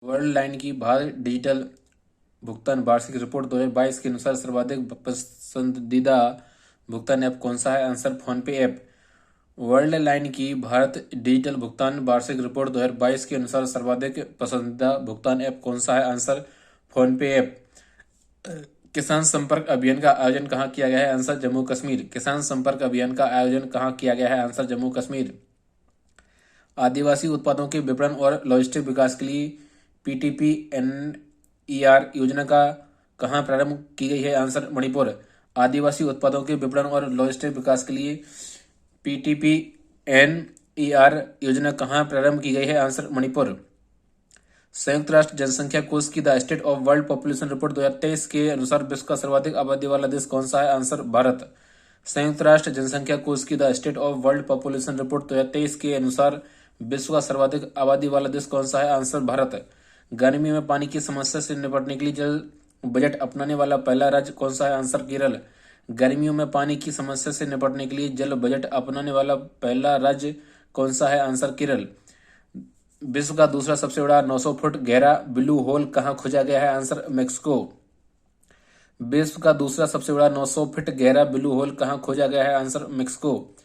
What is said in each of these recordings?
World line की Bharat digital भुगतान वार्षिक रिपोर्ट 2022 के अनुसार सर्वाधिक पसंदीदा भुगतान ऐप कौन सा है? आंसर फोन पे ऐप। वर्ल्ड लाइन की भारत डिजिटल भुगतान वार्षिक रिपोर्ट 2022 के अनुसार सर्वाधिक पसंदीदा भुगतान ऐप कौन सा है? आंसर फोन पे ऐप। किसान संपर्क अभियान का आयोजन कहाँ किया गया है? आंसर जम्मू कश्मीर। किसान संपर्क अभियान का आयोजन कहाँ किया गया है? आंसर जम्मू कश्मीर। आदिवासी उत्पादों के विपणन और लॉजिस्टिक विकास के लिए पीटीपी एनईआर योजना का कहाँ प्रारंभ की गई है? आंसर मणिपुर। आदिवासी उत्पादों के विपणन और लॉजिस्टिक विकास के लिए पीटीपी एनईआर योजना कहाँ प्रारंभ की गई है? आंसर मणिपुर। संयुक्त राष्ट्र जनसंख्या कोष की the state of world population report 2023 के अनुसार विश्व का सर्वाधिक आबादी वाला देश कौन सा है? आंसर भारत। संयुक्त राष्ट्र जनसंख्या कोष की the state of world population report 2023 के अनुसार विश्व का सर्वाधिक आबादी वाला देश कौन सा है? आंसर भारत। गर्मी में पानी की समस्या से निपटने के लिए जल बजट अपनाने वाला पहला राज्य कौन सा है? आंसर केरल। गर्मियों में पानी की समस्या से निपटने के लिए जल बजट अपनाने वाला पहला राज्य कौन सा है? आंसर केरल। विश्व का दूसरा सबसे बड़ा 900 फुट गहरा ब्लू होल कहाँ खोजा गया है? Answer Mexico. विश्व का दूसरा सबसे बड़ा 900 फीट गहरा ब्लू होल कहाँ खोजा गया है? Answer Mexico.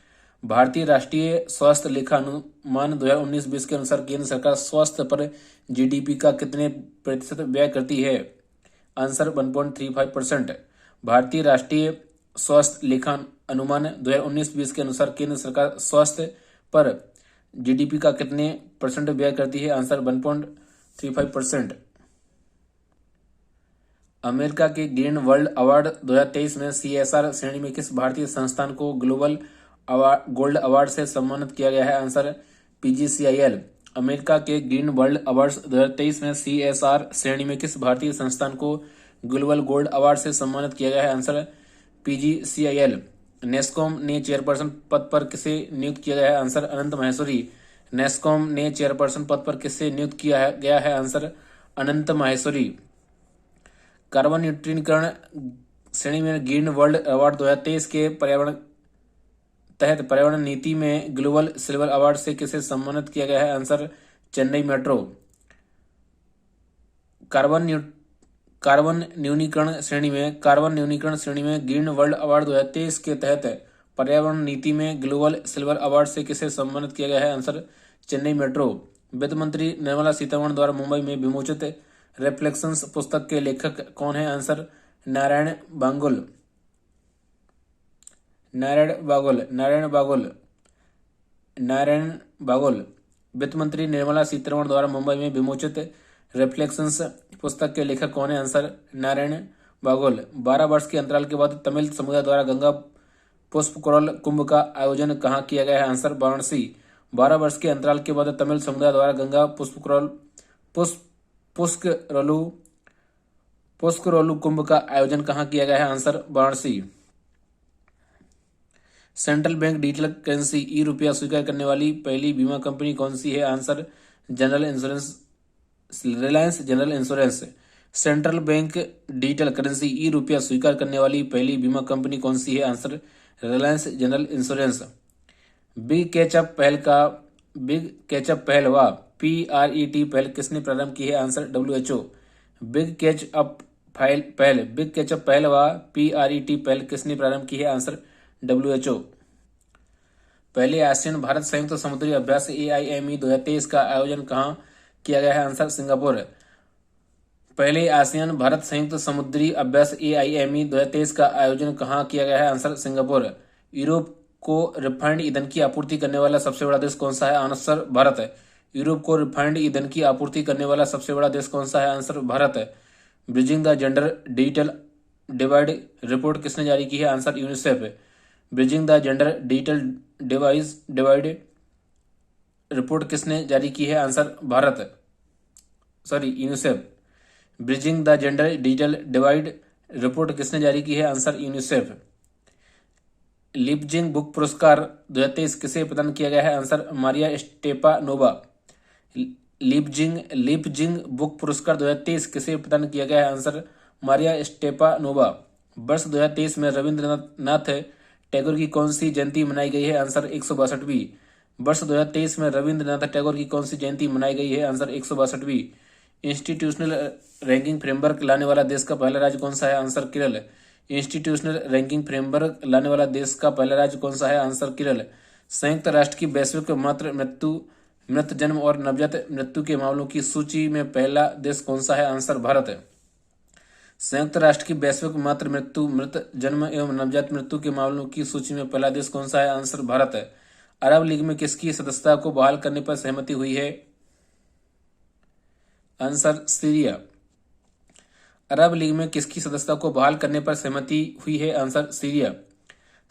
भारतीय राष्ट्रीय स्वास्थ्य लेखा अनुमान 2019-20 के अनुसार केंद्र सरकार स्वास्थ्य पर जीडीपी का कितने प्रतिशत व्यय करती है? आंसर 1.35%। भारतीय राष्ट्रीय स्वास्थ्य लेखा अनुमान 2019-20 के अनुसार केंद्र सरकार स्वास्थ्य पर जीडीपी का कितने परसेंट व्यय करती है? आंसर 1.35%। अमेरिका के ग्रीन वर्ल्ड अवार्ड 2023 में सीएसआर श्रेणी में किस भारतीय संस्थान को ग्लोबल गोल्ड अवार्ड से सम्मानित किया गया है? Answer PGCIL. अमेरिका के ग्रीन वर्ल्ड अवार्ड्स 2023 में सीएसआर श्रेणी में किस भारतीय संस्थान को ग्लोबल गोल्ड अवार्ड से सम्मानित किया गया है? Answer PGCIL. नेस्कॉम ने चेयरपर्सन पद पर किसे नियुक्त किया गया है? आंसर अनंत माहेश्वरी। नेस्कॉम ने चेयरपर्सन पद पर किसे नियुक्त किया गया है? आंसर अनंत माहेश्वरी। कार्बन न्यूट्रीकरण श्रेणी में ग्रीन वर्ल्ड अवार्ड 2023 के तहत पर्यावरण नीति में ग्लोबल सिल्वर अवार्ड से किसे सम्मानित किया गया है? Answer Chennai metro. कार्बन न्यूनीकरण श्रेणी में ग्रीन वर्ल्ड अवार्ड 2023 के तहत पर्यावरण नीति में ग्लोबल सिल्वर अवार्ड से किसे सम्मानित किया गया है? Answer Chennai metro. वित्त मंत्री निर्मला सीतारमण द्वारा मुंबई में विमोचित रिफ्लेक्शंस पुस्तक के लेखक कौन है? आंसर नारायण बागुल। वित्त मंत्री निर्मला सीतारमण द्वारा मुंबई में विमोचित रिफ्लेक्शंस पुस्तक के लेखक कौन है? आंसर नारायण बागुल। 12 वर्ष के अंतराल के बाद तमिल समुदाय द्वारा गंगा पुष्पक्रौल कुंभ का आयोजन कहाँ किया गया है? आंसर वाराणसी। 12 वर्ष के अंतराल के बाद तमिल समुदाय द्वारा गंगा पुष्पक्रौल कुंभ का आयोजन कहाँ किया गया है? Answer Varanasi. Central bank digital currency e rupaya स्वीकार करने वाली पहली बीमा कंपनी कौन सी है? Answer Reliance general insurance. Central bank digital currency e rupaya स्वीकार करने वाली पहली बीमा कंपनी कौन सी है? Answer Reliance general Insurance. Big catch up पहल व PRET पहल किसने प्रारंभ की है? Answer WHO। बिग कैचअप पहल व PRET पहल किसने प्रारंभ की है? Answer WHO। पहले आसियान भारत संयुक्त समुद्री अभ्यास AIME 2023 का आयोजन कहाँ किया गया है? Answer Singapore. पहले आसियान भारत संयुक्त समुद्री अभ्यास AIME 2023 का आयोजन कहाँ किया गया है? Answer Singapore. यूरोप को रिफाइंड ईंधन की आपूर्ति करने वाला सबसे बड़ा देश कौन सा है? आंसर भारत। यूरोप को रिफाइंड ईंधन की आपूर्ति करने वाला सबसे बड़ा देश कौन सा है? Answer Bharat. Bridging the gender digital divide report किसने जारी की है? Answer UNICEF. Bridging the gender digital divide report किसने जारी की है? Answer UNICEF. Bridging the gender digital divide report किसने जारी की है? Answer UNICEF. लिपजिंग बुक पुरस्कार 2023 किसे प्रदान किया गया है? Answer Maria Stepanova. Leipzig book पुरस्कार 2023 किसे प्रदान किया गया है? Answer Maria Stepanova. वर्ष 2023 में रविंद्रनाथ टैगोर की कौन सी जयंती मनाई गई है? आंसर 162वीं। वर्ष 2023 में रविंद्रनाथ टैगोर की कौन सी जयंती मनाई गई है? आंसर 162वीं। इंस्टीट्यूशनल रैंकिंग फ्रेमवर्क लाने वाला देश का पहला राज्य कौन सा है? Answer Kerala. Institutional ranking framework लाने वाला देश का पहला राज्य कौन सा है? आंसर केरल। संयुक्त राष्ट्र की वैश्विक मातृ मृत्यु, मृत जन्म और नवजात मृत्यु के मामलों की सूची में पहला देश कौन सा है? आंसर भारत। संयुक्त राष्ट्र की वैश्विक मातृ मृत्यु, मृत जन्म एवं नवजात मृत्यु के मामलों की सूची में पहला देश कौन सा है? आंसर भारत। अरब लीग में किसकी सदस्यता को बहाल करने पर सहमति हुई है? Answer Syria. अरब लीग में किसकी सदस्यता को बहाल करने पर सहमति हुई है? Answer Syria.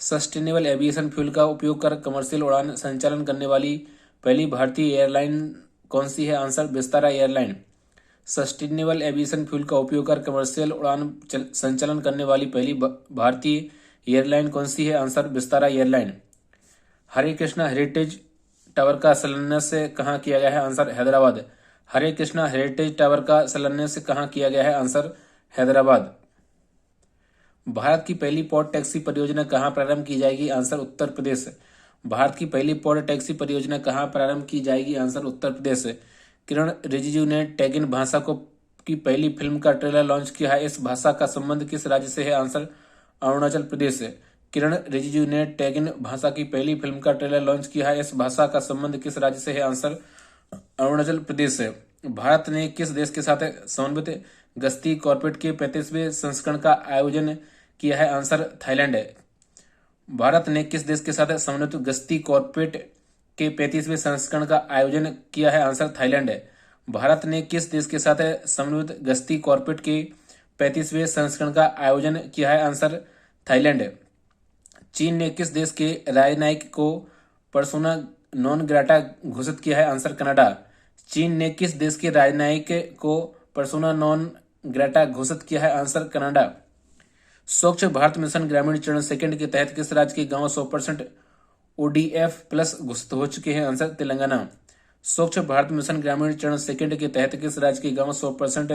Sustainable aviation fuel का उपयोग कर कमर्शियल उड़ान संचालन करने वाली पहली भारतीय एयरलाइन कौन सी है? Answer Vistara airline. Sustainable aviation fuel का उपयोग कर कमर्शियल उड़ान संचालन करने वाली पहली भारतीय एयरलाइन कौन सी है? Answer Vistara airline. Hare Krishna heritage tower का शिलान्यास कहाँ किया गया है? Answer Hyderabad. Hare Krishna heritage tower का शिलान्यास कहाँ किया गया है? आंसर हैदराबाद। भारत की पहली पॉड टैक्सी परियोजना कहाँ प्रारंभ की जाएगी? आंसर उत्तर प्रदेश। भारत की पहली पॉड टैक्सी परियोजना कहाँ प्रारंभ की जाएगी? आंसर उत्तर प्रदेश। किरण रिजिजू ने टैगिन भाषा को की पहली फिल्म का ट्रेलर लॉन्च किया है। इस भाषा का संबंध किस राज्य से है? आंसर अरुणाचल प्रदेश। किरण रिजिजू ने टैगिन भाषा की पहली फिल्म का ट्रेलर लॉन्च किया है। इस भाषा का संबंध किस राज्य से है? आंसर अरुणाचल प्रदेश से। भारत ने किस देश के साथ समन्वित गश्ती कॉर्पोरेट के 35वें संस्करण का आयोजन किया है? Answer Thailand. भारत ने किस देश के साथ समन्वित गश्ती कॉर्पोरेट के 35वें संस्करण का आयोजन किया है? Answer Thailand. भारत ने किस देश के साथ समन्वित गश्ती कॉर्पोरेट के 35वें संस्करण का आयोजन किया है? Answer Thailand. चीन ने किस देश के राजनयिक को पर्सोना नॉन ग्राटा घोषित किया है? Answer Canada. चीन ने किस देश के राजनयिक को पर्सोना नॉन ग्राटा घोषित किया है? Answer Canada. स्वच्छ भारत मिशन ग्रामीण चरण सेकंड के तहत किस राज्य के गांव 100% ODF प्लस घोषित हो चुके हैं? आंसर तेलंगाना। स्वच्छ भारत मिशन ग्रामीण चरण सेकंड के तहत किस राज्य के गांव 100%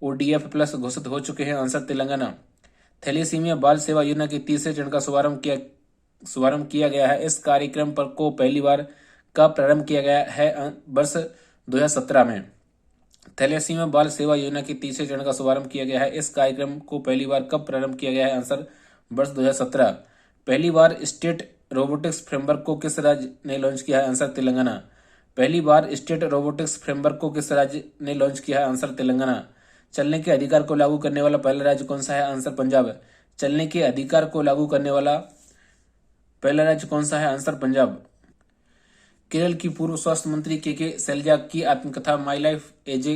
ODF प्लस घोषित हो चुके हैं? आंसर तेलंगाना। थैलेसीमिया बाल सेवा योजना के तीसरे चरण का शुभारंभ किया गया है। इस कार्यक्रम पर को पहली बार कब प्रारंभ किया गया है? वर्ष 2017 में। थैलेसीमिया बाल सेवा योजना के तीसरे चरण का शुभारंभ किया गया है। इस कार्यक्रम को पहली बार कब प्रारंभ किया गया है? आंसर वर्ष 2017। पहली बार स्टेट रोबोटिक्स फ्रेमवर्क को किस राज्य ने लॉन्च किया है? आंसर तेलंगाना। पहली बार स्टेट रोबोटिक्स फ्रेमवर्क को किस राज्य ने लॉन्च किया है? आंसर तेलंगाना। चलने के अधिकार को लागू करने वाला पहला राज्य कौन सा है? आंसर पंजाब। चलने के अधिकार को लागू करने वाला पहला राज्य कौन सा है? आंसर पंजाब। केरल की पूर्व स्वास्थ्य मंत्री के शैलजा की आत्मकथा my life as a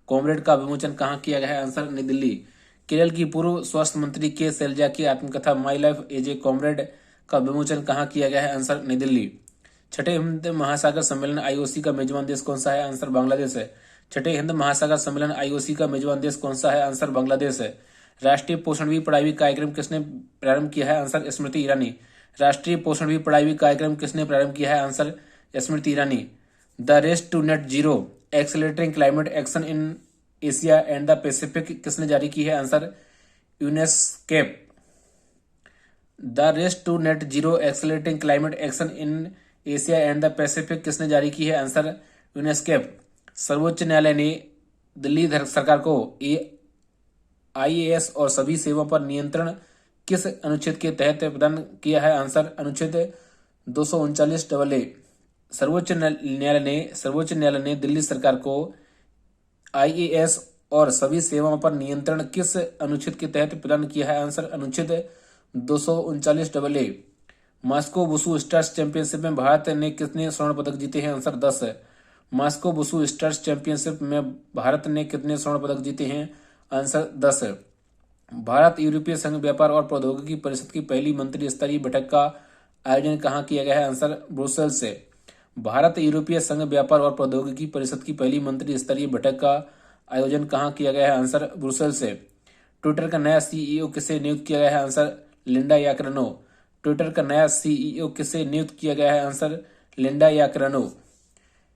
comrade का विमोचन कहाँ किया गया है? आंसर नई दिल्ली। केरल की पूर्व स्वास्थ्य मंत्री के शैलजा की आत्मकथा my life as a comrade का विमोचन कहाँ किया गया है? आंसर नई दिल्ली। छठे हिंद महासागर सम्मेलन IOC का मेजबान देश कौन सा है? आंसर बांग्लादेश है। छठे हिंद महासागर सम्मेलन IOC का मेजबान देश कौन सा है? आंसर बांग्लादेश है। राष्ट्रीय पोषण भी पढ़ाई भी कार्यक्रम किसने प्रारंभ किया है? आंसर स्मृति ईरानी। राष्ट्रीय पोषण भी पढ़ाई भी कार्यक्रम किसने प्रारंभ किया है? Answer Smriti Irani. The race to net zero accelerating climate action in Asia and the Pacific किसने जारी की है? Answer UNESCAP. The race to net zero accelerating climate action in Asia and the Pacific किसने जारी की है? Answer UNESCAP. सर्वोच्च न्यायालय ने दिल्ली सरकार को IAS और सभी सेवाओं पर नियंत्रण किस अनुच्छेद के तहत प्रदान किया है? आंसर अनुच्छेद 239 AA। सर्वोच्च न्यायालय ने दिल्ली सरकार को IAS और सभी सेवाओं पर नियंत्रण किस अनुच्छेद के तहत प्रदान किया है? आंसर अनुच्छेद 239 AA। Moscow wushu stars championship में भारत ने कितने स्वर्ण पदक जीते हैं? आंसर 10 है। मास्को वुशु स्टार्स चैंपियनशिप में भारत ने कितने स्वर्ण पदक जीते हैं? आंसर 10 है। भारत यूरोपीय संघ व्यापार और प्रौद्योगिकी परिषद की पहली मंत्री स्तरीय बैठक का आयोजन कहाँ किया गया है? आंसर ब्रुसेल्स से। भारत यूरोपीय संघ व्यापार और प्रौद्योगिकी परिषद की पहली मंत्री स्तरीय बैठक का आयोजन कहाँ किया गया है? आंसर ब्रुसेल्स से। ट्विटर का नया CEO किसे नियुक्त किया गया है? आंसर लिंडा याकरनो। ट्विटर का नया CEO किसे नियुक्त किया गया है? आंसर लिंडा याकरनो।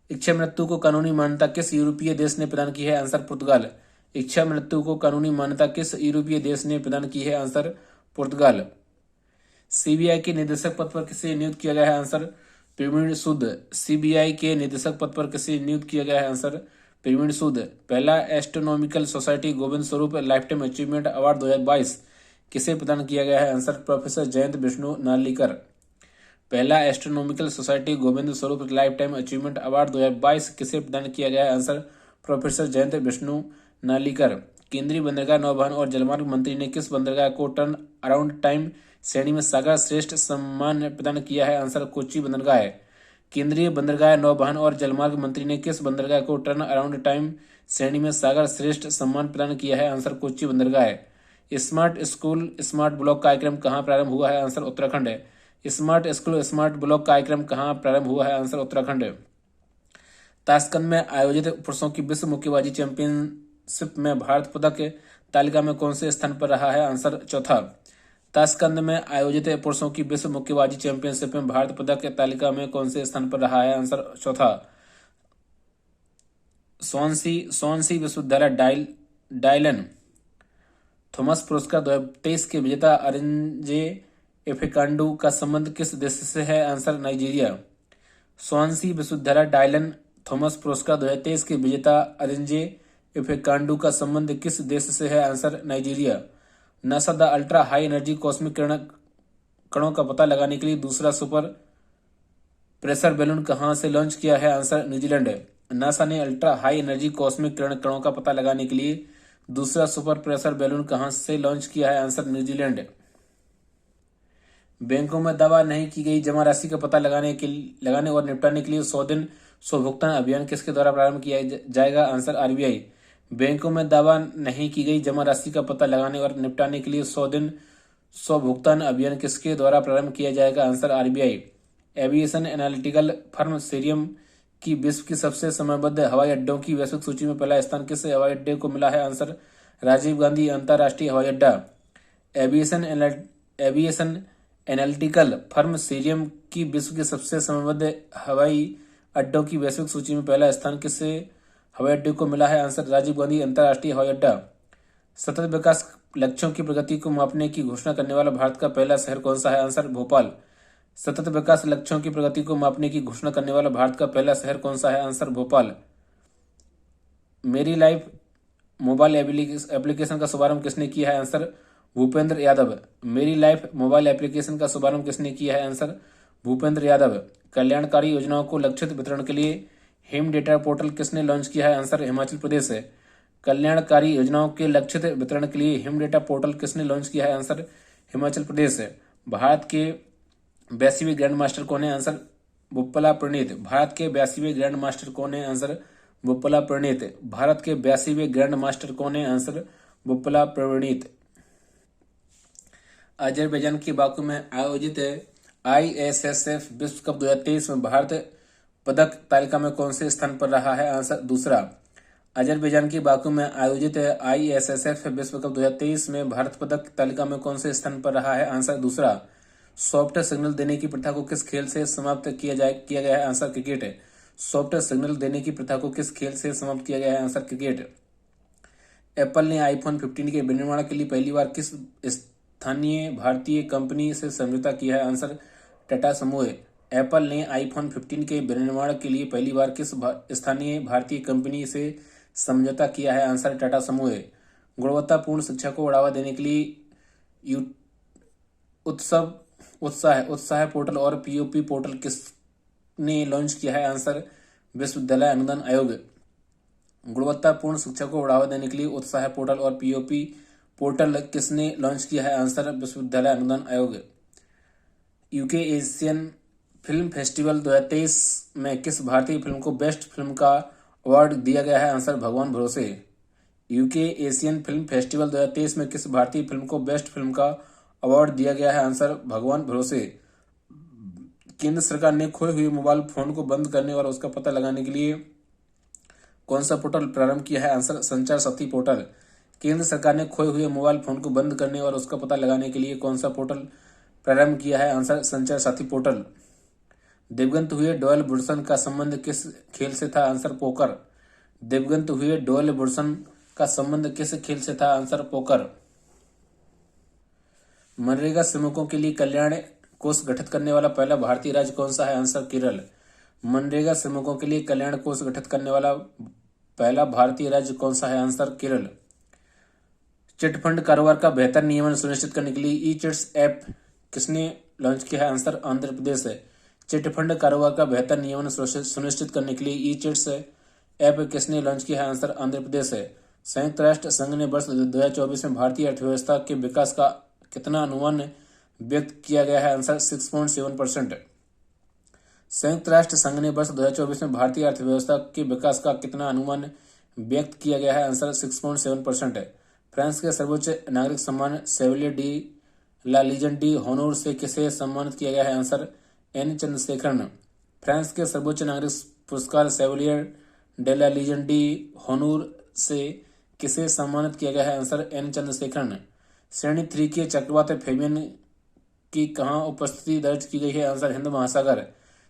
इच्छा मृत्यु को कानूनी मान्यता किस यूरोपीय देश ने प्रदान की है? आंसर पुर्तगाल। इच्छा मृत्यु को कानूनी मान्यता किस यूरोपीय देश ने प्रदान की है? आंसर पुर्तगाल। CBI के निदेशक पद पर किसे नियुक्त किया गया है? आंसर प्रवीण सूद। CBI के निदेशक पद पर किसे नियुक्त किया गया है? आंसर प्रवीण सूद। पहला astronomical society Govind Swarup life time achievement award 2022 किसे प्रदान किया गया है? Answer professor Jayant Vishnu Narlikar. पहला astronomical society Govind Swarup life time achievement award 2022 किसे प्रदान किया गया है? Answer professor Jayant Vishnu Narlikar. केंद्रीय बंदरगाह नौवहन और जलमार्ग मंत्री ने किस बंदरगाह को टर्न अराउंड टाइम श्रेणी में सागर श्रेष्ठ सम्मान प्रदान किया है? आंसर कोच्चि बंदरगाह है। केंद्रीय बंदरगाह नौवहन और जलमार्ग मंत्री ने किस बंदरगाह को टर्न अराउंड टाइम श्रेणी में सागर श्रेष्ठ सम्मान प्रदान किया है? आंसर कोच्चि बंदरगाह है। स्मार्ट स्कूल स्मार्ट ब्लॉक कार्यक्रम कहाँ प्रारंभ हुआ है? आंसर उत्तराखंड है। स्मार्ट स्कूल स्मार्ट ब्लॉक कार्यक्रम कहाँ प्रारंभ हुआ है? आंसर उत्तराखंड है। ताशकंद में आयोजित पुरुषों की विश्व मुक्केबाजी चैंपियनशिप में भारत पदक तालिका में कौन से स्थान पर रहा है? आंसर चौथा। ताशकंद में आयोजित पुरुषों की विश्व मुक्केबाजी चैंपियनशिप में भारत पदक तालिका में कौन से स्थान पर रहा है? आंसर चौथा। स्वानसी विश्वविद्यालय डायलन थॉमस पुरस्कार 2023 के विजेता अरिंजे एफेकांडू का संबंध किस देश से है? Answer Nigeria. स्वानसी विश्वविद्यालय डायलन थॉमस पुरस्कार 2023 के विजेता अरिंजे एफेकांडू का संबंध किस देश से है? Answer Nigeria. NASA the ultra high energy cosmic कणों का पता लगाने के लिए दूसरा सुपर प्रेशर बैलून कहां से लॉन्च किया है? आंसर न्यूजीलैंड है। नासा ने अल्ट्रा हाई एनर्जी कॉस्मिक कणों का पता लगाने के लिए दूसरा सुपर प्रेशर बैलून कहां से लॉन्च किया है? Answer New Zealand. बैंकों में दावा नहीं की गई जमा राशि का पता लगाने और निपटाने के लिए 100 दिन 100 भुगतान अभियान किसके द्वारा प्रारंभ किया जाएगा? Answer RBI. बैंकों में दावा नहीं की गई जमा राशि का पता लगाने और निपटाने के लिए 100 दिन 100 भुगतान अभियान किसके द्वारा प्रारंभ किया जाएगा? Answer RBI. Aviation analytical firm Cirium की विश्व की सबसे समयबद्ध हवाई अड्डों की वैश्विक सूची में पहला स्थान किस हवाई अड्डे को मिला है? आंसर राजीव गांधी अंतर्राष्ट्रीय हवाई अड्डा। एविएशन एनालिटिकल फर्म सीरियम की विश्व की सबसे समयबद्ध हवाई अड्डों की वैश्विक सूची में पहला स्थान किस हवाई अड्डे को मिला है? आंसर राजीव गांधी अंतर्राष्ट्रीय हवाई अड्डा। सतत विकास लक्ष्यों की प्रगति को मापने की घोषणा करने वाला भारत का पहला शहर कौन सा है? आंसर भोपाल। सतत विकास लक्ष्यों की प्रगति को मापने की घोषणा करने वाला भारत का पहला शहर कौन सा है? आंसर भोपाल। मेरी लाइफ मोबाइल एप्लीकेशन का शुभारंभ किसने किया है? आंसर भूपेंद्र यादव। मेरी लाइफ मोबाइल एप्लीकेशन का शुभारंभ किसने किया है? आंसर भूपेंद्र यादव। कल्याणकारी योजनाओं को लक्षित वितरण के लिए हिम डेटा पोर्टल किसने लॉन्च किया है? आंसर हिमाचल प्रदेश है। कल्याणकारी योजनाओं के लक्षित वितरण के लिए हिम डेटा पोर्टल किसने लॉन्च किया है? आंसर हिमाचल प्रदेश है। भारत के 82वें ग्रैंड मास्टर कौन है? आंसर बुप्पला प्रणीत। भारत के 82वें ग्रैंड मास्टर कौन है? आंसर बुप्पला प्रणीत। भारत के 82वें ग्रैंड मास्टर कौन है? आंसर बुप्पला प्रणीत। अजरबैजान के बाकू में आयोजित आईएसएसएफ विश्व कप 2023 में भारत पदक तालिका में कौन से स्थान पर रहा है? आंसर दूसरा। अजरबैजान के बाकू में आयोजित आईएसएसएफ विश्व कप 2023 में भारत पदक तालिका में कौन से स्थान पर रहा है? आंसर दूसरा। सॉफ्ट सिग्नल देने की प्रथा को किस खेल से समाप्त किया गया है? आंसर क्रिकेट है। सॉफ्ट सिग्नल देने की प्रथा को किस खेल से समाप्त किया गया है? Answer cricket. एप्पल ने आईफोन 15 के विनिर्माण के लिए पहली बार किस स्थानीय भारतीय कंपनी से समझौता किया है? आंसर टाटा समूह। एप्पल ने आईफोन 15 के विनिर्माण के लिए पहली बार किस स्थानीय भारतीय कंपनी से समझौता किया है? आंसर टाटा समूह। गुणवत्तापूर्ण शिक्षा को बढ़ावा देने के लिए उत्साह पोर्टल और पीओपी पोर्टल किसने लॉन्च किया है? आंसर विश्वविद्यालय अनुदान आयोग। गुणवत्तापूर्ण शिक्षा को बढ़ावा देने के लिए उत्साह पोर्टल और पीओपी पोर्टल किसने लॉन्च किया है? आंसर विश्वविद्यालय अनुदान आयोग। यूके एशियन फिल्म फेस्टिवल 2023 में किस भारतीय फिल्म को बेस्ट फिल्म का अवार्ड दिया गया है? आंसर भगवान भरोसे। यूके एशियन फिल्म फेस्टिवल 2023 में किस भारतीय फिल्म को बेस्ट फिल्म का अवार्ड दिया गया है? आंसर भगवान भरोसे। केंद्र सरकार ने खोए हुए मोबाइल फोन को बंद करने और उसका पता लगाने के लिए कौन सा पोर्टल प्रारंभ किया है? आंसर संचार साथी पोर्टल। केंद्र सरकार ने खोए हुए मोबाइल फोन को बंद करने और उसका पता लगाने के लिए कौन सा पोर्टल प्रारंभ किया है? आंसर संचार साथी पोर्टल। दिवंगत हुए डोएल बुर्सन का संबंध किस खेल से था? Answer poker. दिवंगत हुए डोएल बुर्सन का संबंध किस खेल से था? Answer poker. मनरेगा श्रमिकों के लिए कल्याण कोष गठित करने वाला पहला भारतीय राज्य कौन सा है? आंसर केरल। मनरेगा श्रमिकों के लिए कल्याण कोष गठित करने वाला पहला भारतीय राज्य कौन सा है? आंसर केरल। चिटफंड कारोबार का बेहतर नियमन सुनिश्चित करने के लिए ई चिट्स ऐप किसने लॉन्च किया है? आंसर आंध्र प्रदेश है। चिटफंड कारोबार का बेहतर नियमन सुनिश्चित करने के लिए ई चिट्स ऐप किसने लॉन्च किया है? आंसर आंध्र प्रदेश है। संयुक्त राष्ट्र संघ ने वर्ष 2024 में भारतीय अर्थव्यवस्था के विकास का कितना अनुमान व्यक्त किया गया है? आंसर 6.7%। संयुक्त राष्ट्र संघ ने वर्ष 2024 में भारतीय अर्थव्यवस्था के विकास का कितना अनुमान व्यक्त किया गया है? आंसर 6.7% है। फ्रांस के सर्वोच्च नागरिक सम्मान सेवलियर डी ला लीजन डी होनोर से किसे सम्मानित किया गया है? Answer N Chandrasekaran. फ्रांस के सर्वोच्च नागरिक पुरस्कार Chevalier de la Legion d'Honneur से किसे सम्मानित किया गया है? Answer N Chandrasekaran. श्रेणी 3 के चक्रवात फेबियन की कहाँ उपस्थिति दर्ज की गई है? आंसर हिंद महासागर।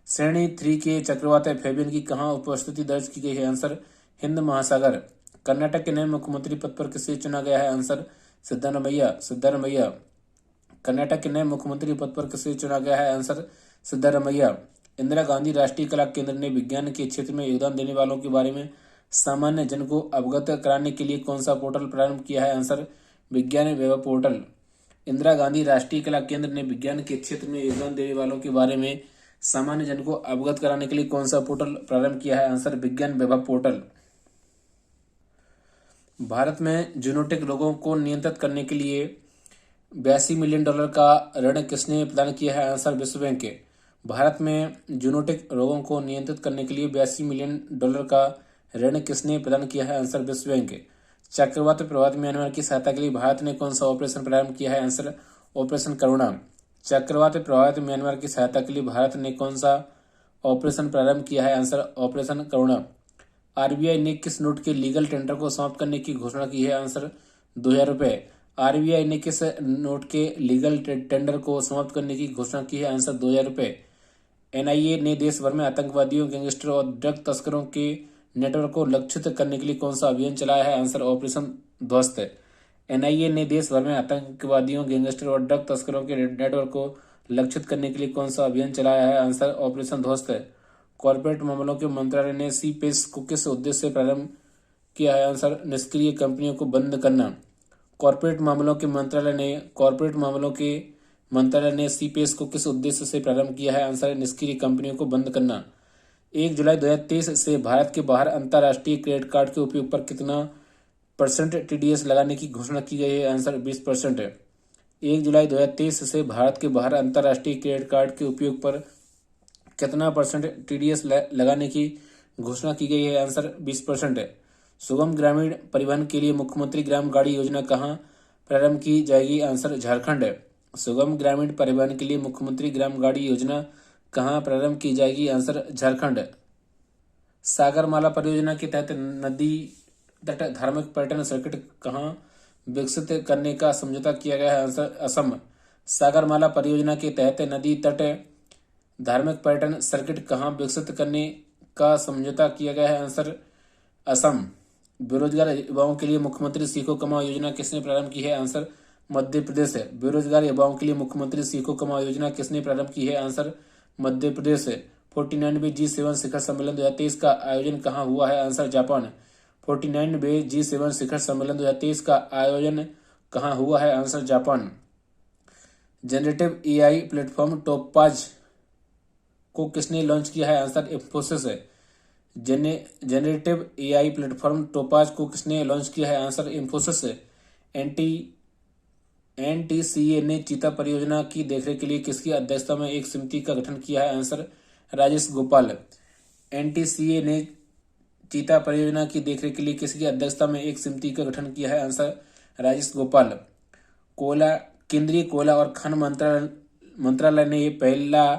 श्रेणी 3 के चक्रवात फेबियन की कहाँ उपस्थिति दर्ज की गई है? आंसर हिंद महासागर। कर्नाटक के नए मुख्यमंत्री पद पर किसे चुना गया है? आंसर सिद्धारमैया। कर्नाटक के नए मुख्यमंत्री पद पर किसे चुना गया है? आंसर सिद्धारमैया। इंदिरा गांधी राष्ट्रीय कला केंद्र ने विज्ञान के क्षेत्र में योगदान देने वालों के बारे में सामान्य जन को अवगत कराने के लिए कौन सा पोर्टल प्रारंभ किया है? आंसर विज्ञान वैभव पोर्टल। इंदिरा गांधी राष्ट्रीय कला केंद्र ने विज्ञान के क्षेत्र में योगदान देने वालों के बारे में सामान्य जन को अवगत कराने के लिए कौन सा पोर्टल प्रारंभ किया है? आंसर विज्ञान वैभव पोर्टल। भारत में जूनोटिक रोगों को नियंत्रित करने के लिए $82 मिलियन का ऋण किसने प्रदान किया है? आंसर विश्व बैंक के। भारत में जूनोटिक रोगों को नियंत्रित करने के लिए $82 मिलियन का ऋण किसने प्रदान किया है? आंसर विश्व बैंक के। चक्रवात प्रभावित म्यांमार की सहायता के लिए भारत ने कौन सा ऑपरेशन प्रारंभ किया है? आंसर ऑपरेशन करुणा। चक्रवात प्रभावित म्यांमार की सहायता के लिए भारत ने कौन सा ऑपरेशन प्रारंभ किया है? आंसर ऑपरेशन करुणा। आरबीआई ने किस नोट के लीगल टेंडर को समाप्त करने की घोषणा की है? आंसर 2000 रुपए। आरबीआई ने किस नोट के लीगल टेंडर को समाप्त करने की घोषणा की है? आंसर 2000 रुपए। एनआईए ने देश भर में आतंकवादियों, गैंगस्टरों और ड्रग तस्करों के नेटवर्क को लक्षित करने के लिए कौन सा अभियान चलाया है? आंसर ऑपरेशन ध्वस्त। एनआईए ने देश भर में आतंकवादियों, गैंगस्टरों और ड्रग तस्करों के नेटवर्क को लक्षित करने के लिए कौन सा अभियान चलाया है? आंसर ऑपरेशन ध्वस्त। कॉर्पोरेट मामलों के मंत्रालय ने सीपेस को किस उद्देश्य से प्रारंभ किया है? आंसर निष्क्रिय कंपनियों को बंद करना। कॉर्पोरेट मामलों के मंत्रालय ने सीपेस को किस उद्देश्य से प्रारंभ किया है? आंसर निष्क्रिय कंपनियों को बंद करना। 1 जुलाई 2023 से भारत के बाहर अंतर्राष्ट्रीय क्रेडिट कार्ड के उपयोग पर कितना % टीडीएस लगाने की घोषणा की गई है? आंसर 20% है। 1 जुलाई 2023 से भारत के बाहर अंतर्राष्ट्रीय क्रेडिट कार्ड के उपयोग पर कितना % टीडीएस लगाने की घोषणा की गई है? आंसर 20% है। सुगम ग्रामीण परिवहन के लिए मुख्यमंत्री ग्राम गाड़ी योजना कहाँ प्रारंभ की जाएगी? आंसर झारखंड है। सुगम ग्रामीण परिवहन के लिए मुख्यमंत्री ग्राम गाड़ी योजना कहाँ प्रारंभ की जाएगी? आंसर झारखंड है। सागरमाला परियोजना के तहत नदी तट धार्मिक पर्यटन सर्किट कहाँ विकसित करने का समझौता किया गया है? आंसर असम। सागरमाला परियोजना के तहत नदी तट धार्मिक पर्यटन सर्किट कहाँ विकसित करने का समझौता किया गया है? आंसर असम। बेरोजगार युवाओं के लिए मुख्यमंत्री सीखो कमाओ योजना किसने प्रारंभ की है? आंसर मध्य प्रदेश है। बेरोजगार युवाओं के लिए मुख्यमंत्री सीखो कमाओ योजना किसने प्रारंभ की है? आंसर मध्य प्रदेश है। 49वें G7 शिखर सम्मेलन 2023 का आयोजन कहाँ हुआ है? Answer Japan. 49वें G7 शिखर सम्मेलन 2023 का आयोजन कहाँ हुआ है? Answer Japan. Generative AI platform topaz को किसने लॉन्च किया है? आंसर इंफोसिस है। जनरेटिव एआई प्लेटफॉर्म टोपाज को किसने लॉन्च किया है? आंसर इंफोसिस है। एनटीसीए ने चीता परियोजना की देखरेख के लिए किसकी अध्यक्षता में एक समिति का गठन किया है? आंसर राजेश गोपाल। एनटीसीए ने चीता परियोजना की देखरेख के लिए किसकी अध्यक्षता में एक समिति का गठन किया है? आंसर राजेश गोपाल। केंद्रीय कोयला और खनन मंत्रालय ने पहला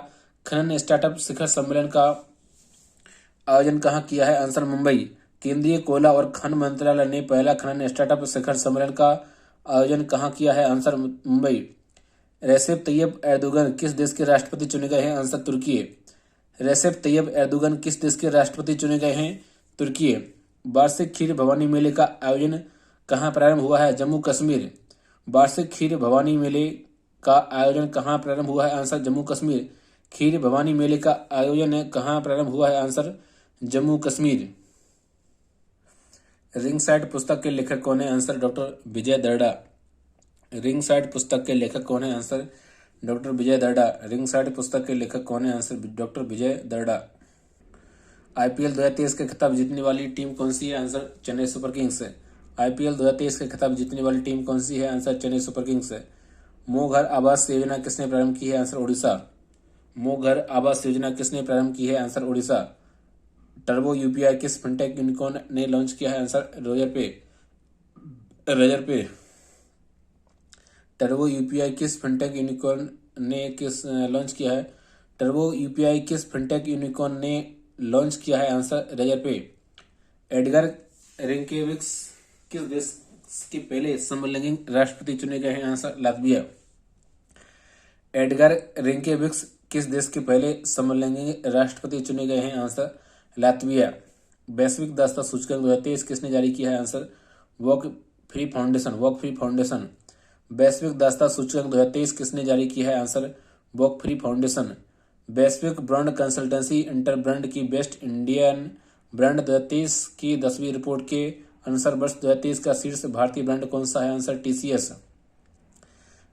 खनन स्टार्टअप शिखर सम्मेलन का आयोजन कहाँ किया है? आंसर मुंबई। केंद्रीय कोयला और खनन मंत्रालय ने पहला खनन स्टार्टअप शिखर सम्मेलन का आयोजन कहाँ किया है? Answer Mumbai. Recep Tayyip Erdogan किस देश के राष्ट्रपति चुने गए हैं? आंसर तुर्की है। रेसेप तैयब एर्दोगन किस देश के राष्ट्रपति चुने गए हैं? तुर्की है। वार्षिक खीर भवानी मेले का आयोजन कहाँ प्रारंभ हुआ है? जम्मू कश्मीर। वार्षिक खीर भवानी मेले का आयोजन कहाँ प्रारंभ हुआ है? आंसर जम्मू कश्मीर। खीर भवानी मेले का आयोजन कहाँ प्रारंभ हुआ है? Answer Jammu Kashmir. Ring side पुस्तक के लेखक कौन है? आंसर डॉक्टर विजय दर्डा। रिंग साइड पुस्तक के लेखक कौन है? आंसर डॉक्टर विजय दर्डा। रिंग साइड पुस्तक के लेखक कौन है? आंसर डॉक्टर विजय दर्डा। आईपीएल 2023 के खिताब जीतने वाली टीम कौन सी है? आंसर चेन्नई सुपर किंग्स है। आईपीएल 2023 के खिताब जीतने वाली टीम कौन सी है? आंसर चेन्नई सुपर किंग्स है। मुंह घर आवास योजना किसने प्रारंभ की है? आंसर ओडिशा। मुंह घर आवास योजना किसने प्रारंभ की है? आंसर ओडिशा। टर्बो यूपीआई किस फिनटेक यूनिकॉर्न ने लॉन्च किया है? आंसर रेजर पे। टर्बो यूपीआई किस फिनटेक यूनिकॉर्न ने लॉन्च किया है? टर्बो यूपीआई किस फिनटेक यूनिकॉर्न ने लॉन्च किया है? आंसर रेजर पे। एडगर रिंकेविक्स किस देश के पहले समलैंगिक राष्ट्रपति चुने गए हैं? Answer Latvia. एडगर रिंकेविक्स किस देश के पहले समलैंगिक राष्ट्रपति चुने गए हैं? Answer Latvia. वैश्विक दासता सूचकांक 2023 किसने जारी किया है? Answer walk free foundation. वैश्विक दासता सूचकांक 2023 किसने जारी किया है? Answer walk free foundation. वैश्विक ब्रांड कंसल्टेंसी इंटर ब्रांड की बेस्ट इंडियन ब्रांड 2023 की 10वीं रिपोर्ट के अनुसार वर्ष 2023 का शीर्ष भारतीय ब्रांड कौन सा है? Answer TCS.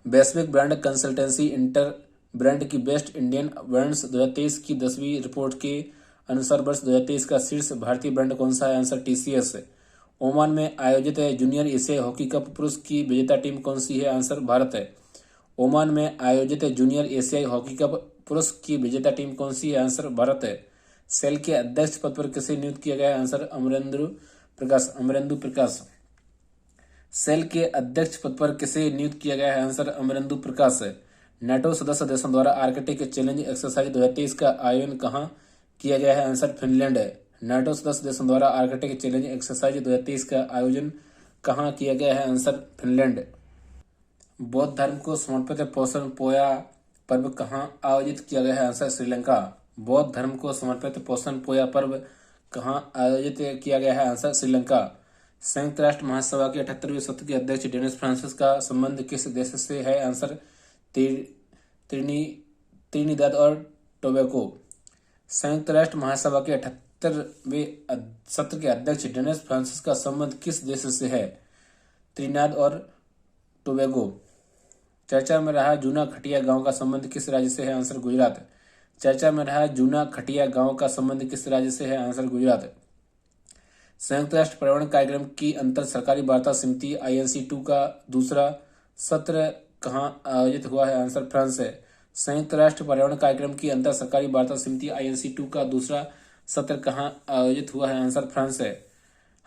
वैश्विक ब्रांड कंसल्टेंसी इंटर ब्रांड की बेस्ट इंडियन ब्रांड्स 2023 की 10वीं रिपोर्ट के अनुसार वर्ष 2023 का शीर्ष भारतीय ब्रांड कौन सा है? Answer TCS. ओमान में आयोजित जूनियर एशिया हॉकी कप पुरुष की विजेता टीम कौन सी है? आंसर भारत है। ओमान में आयोजित जूनियर एशियाई हॉकी कप पुरुष की विजेता टीम कौन सी है? आंसर भारत है। सेल के अध्यक्ष पद पर किसे नियुक्त किया गया है? आंसर अमरेंद्र प्रकाश। सेल के अध्यक्ष पद पर किसे नियुक्त किया गया है? आंसर अमरेंदु प्रकाश है। नाटो सदस्य देशों द्वारा आर्कटिक चैलेंज एक्सरसाइज 2023 का आयोजन कहाँ किया गया है? आंसर फिनलैंड है। नाटो सदस्य देशों द्वारा आर्कटिक चैलेंज एक्सरसाइज 2023 का आयोजन कहाँ किया गया है? Answer Finland. बौद्ध धर्म को समर्पित पोषण पोया पर्व कहाँ आयोजित किया गया है? आंसर श्रीलंका। बौद्ध धर्म को समर्पित पोषण पोया पर्व कहाँ आयोजित किया गया है? आंसर श्रीलंका। संयुक्त राष्ट्र महासभा के 78वें सत्र के अध्यक्ष डेनिस फ्रांसिस का संबंध किस देश से है? आंसर त्रिनिदाद और टोबैगो। संयुक्त राष्ट्र महासभा के 78वें सत्र के अध्यक्ष डेनिस फ्रांसिस का संबंध किस देश से है? त्रिनिदाद और टोबैगो। चर्चा में रहा जूना खटिया गांव का संबंध किस राज्य से है? आंसर गुजरात। चर्चा में रहा जूना खटिया गांव का संबंध किस राज्य से है? आंसर गुजरात। संयुक्त राष्ट्र पर्यावरण कार्यक्रम की अंतर सरकारी वार्ता समिति INC2 का दूसरा सत्र कहाँ आयोजित हुआ है? आंसर फ्रांस है। संयुक्त राष्ट्र पर्यावरण कार्यक्रम की अंतर सरकारी वार्ता समिति INC2 का दूसरा सत्र कहाँ आयोजित हुआ है? आंसर फ्रांस है।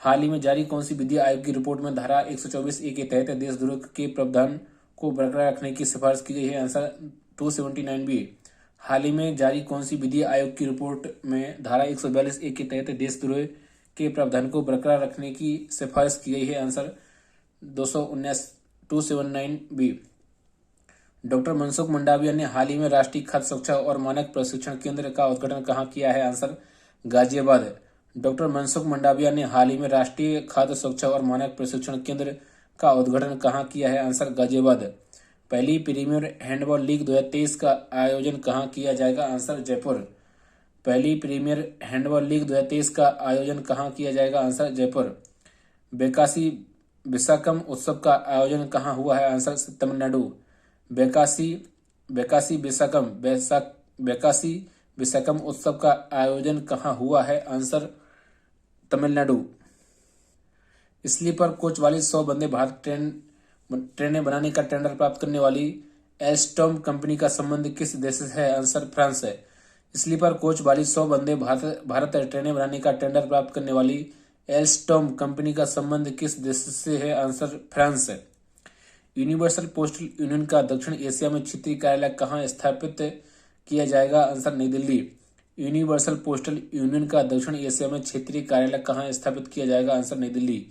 हाल ही में जारी कौन सी विधि आयोग की रिपोर्ट में धारा 124A के तहत देशद्रोह के प्रावधान को बरकरार रखने की सिफारिश की गई है? Answer 279B। हाल ही में जारी कौन सी विधि आयोग की रिपोर्ट में धारा 142A के तहत देशद्रोह के प्रावधान को बरकरार रखने की सिफारिश की गई है? Answer 279B। Doctor Mansukh Mandaviya ने हाल ही में राष्ट्रीय खाद्य सुरक्षा और मानक प्रशिक्षण केंद्र का उद्घाटन कहाँ किया है? आंसर गाजियाबाद। डॉक्टर मनसुख मंडाविया ने हाल ही में राष्ट्रीय खाद्य सुरक्षा और मानक प्रशिक्षण केंद्र का उद्घाटन कहाँ किया है? आंसर गाजियाबाद। पहली प्रीमियर हैंडबॉल लीग 2023 का आयोजन कहाँ किया जाएगा? आंसर जयपुर। पहली प्रीमियर हैंडबॉल लीग 2023 का आयोजन कहाँ किया जाएगा? आंसर जयपुर। बेकासी विशाकम उत्सव का आयोजन कहाँ हुआ है? आंसर तमिलनाडु। बेकासी विशाकम उत्सव का आयोजन कहाँ हुआ है? आंसर तमिलनाडु। स्लीपर कोच वाली 100 वंदे भारत ट्रेनें बनाने का टेंडर प्राप्त करने वाली एल्स्टॉम कंपनी का संबंध किस देश से है? आंसर फ्रांस है। स्लीपर कोच वाली 100 वंदे भारत ट्रेनें बनाने का टेंडर प्राप्त करने वाली एल्स्टॉम कंपनी का संबंध किस देश से है? आंसर फ्रांस है। यूनिवर्सल पोस्टल यूनियन का दक्षिण एशिया में क्षेत्रीय कार्यालय कहाँ स्थापित किया जाएगा? आंसर नई दिल्ली। यूनिवर्सल पोस्टल यूनियन का दक्षिण एशिया में क्षेत्रीय कार्यालय कहाँ स्थापित किया जाएगा? आंसर नई दिल्ली।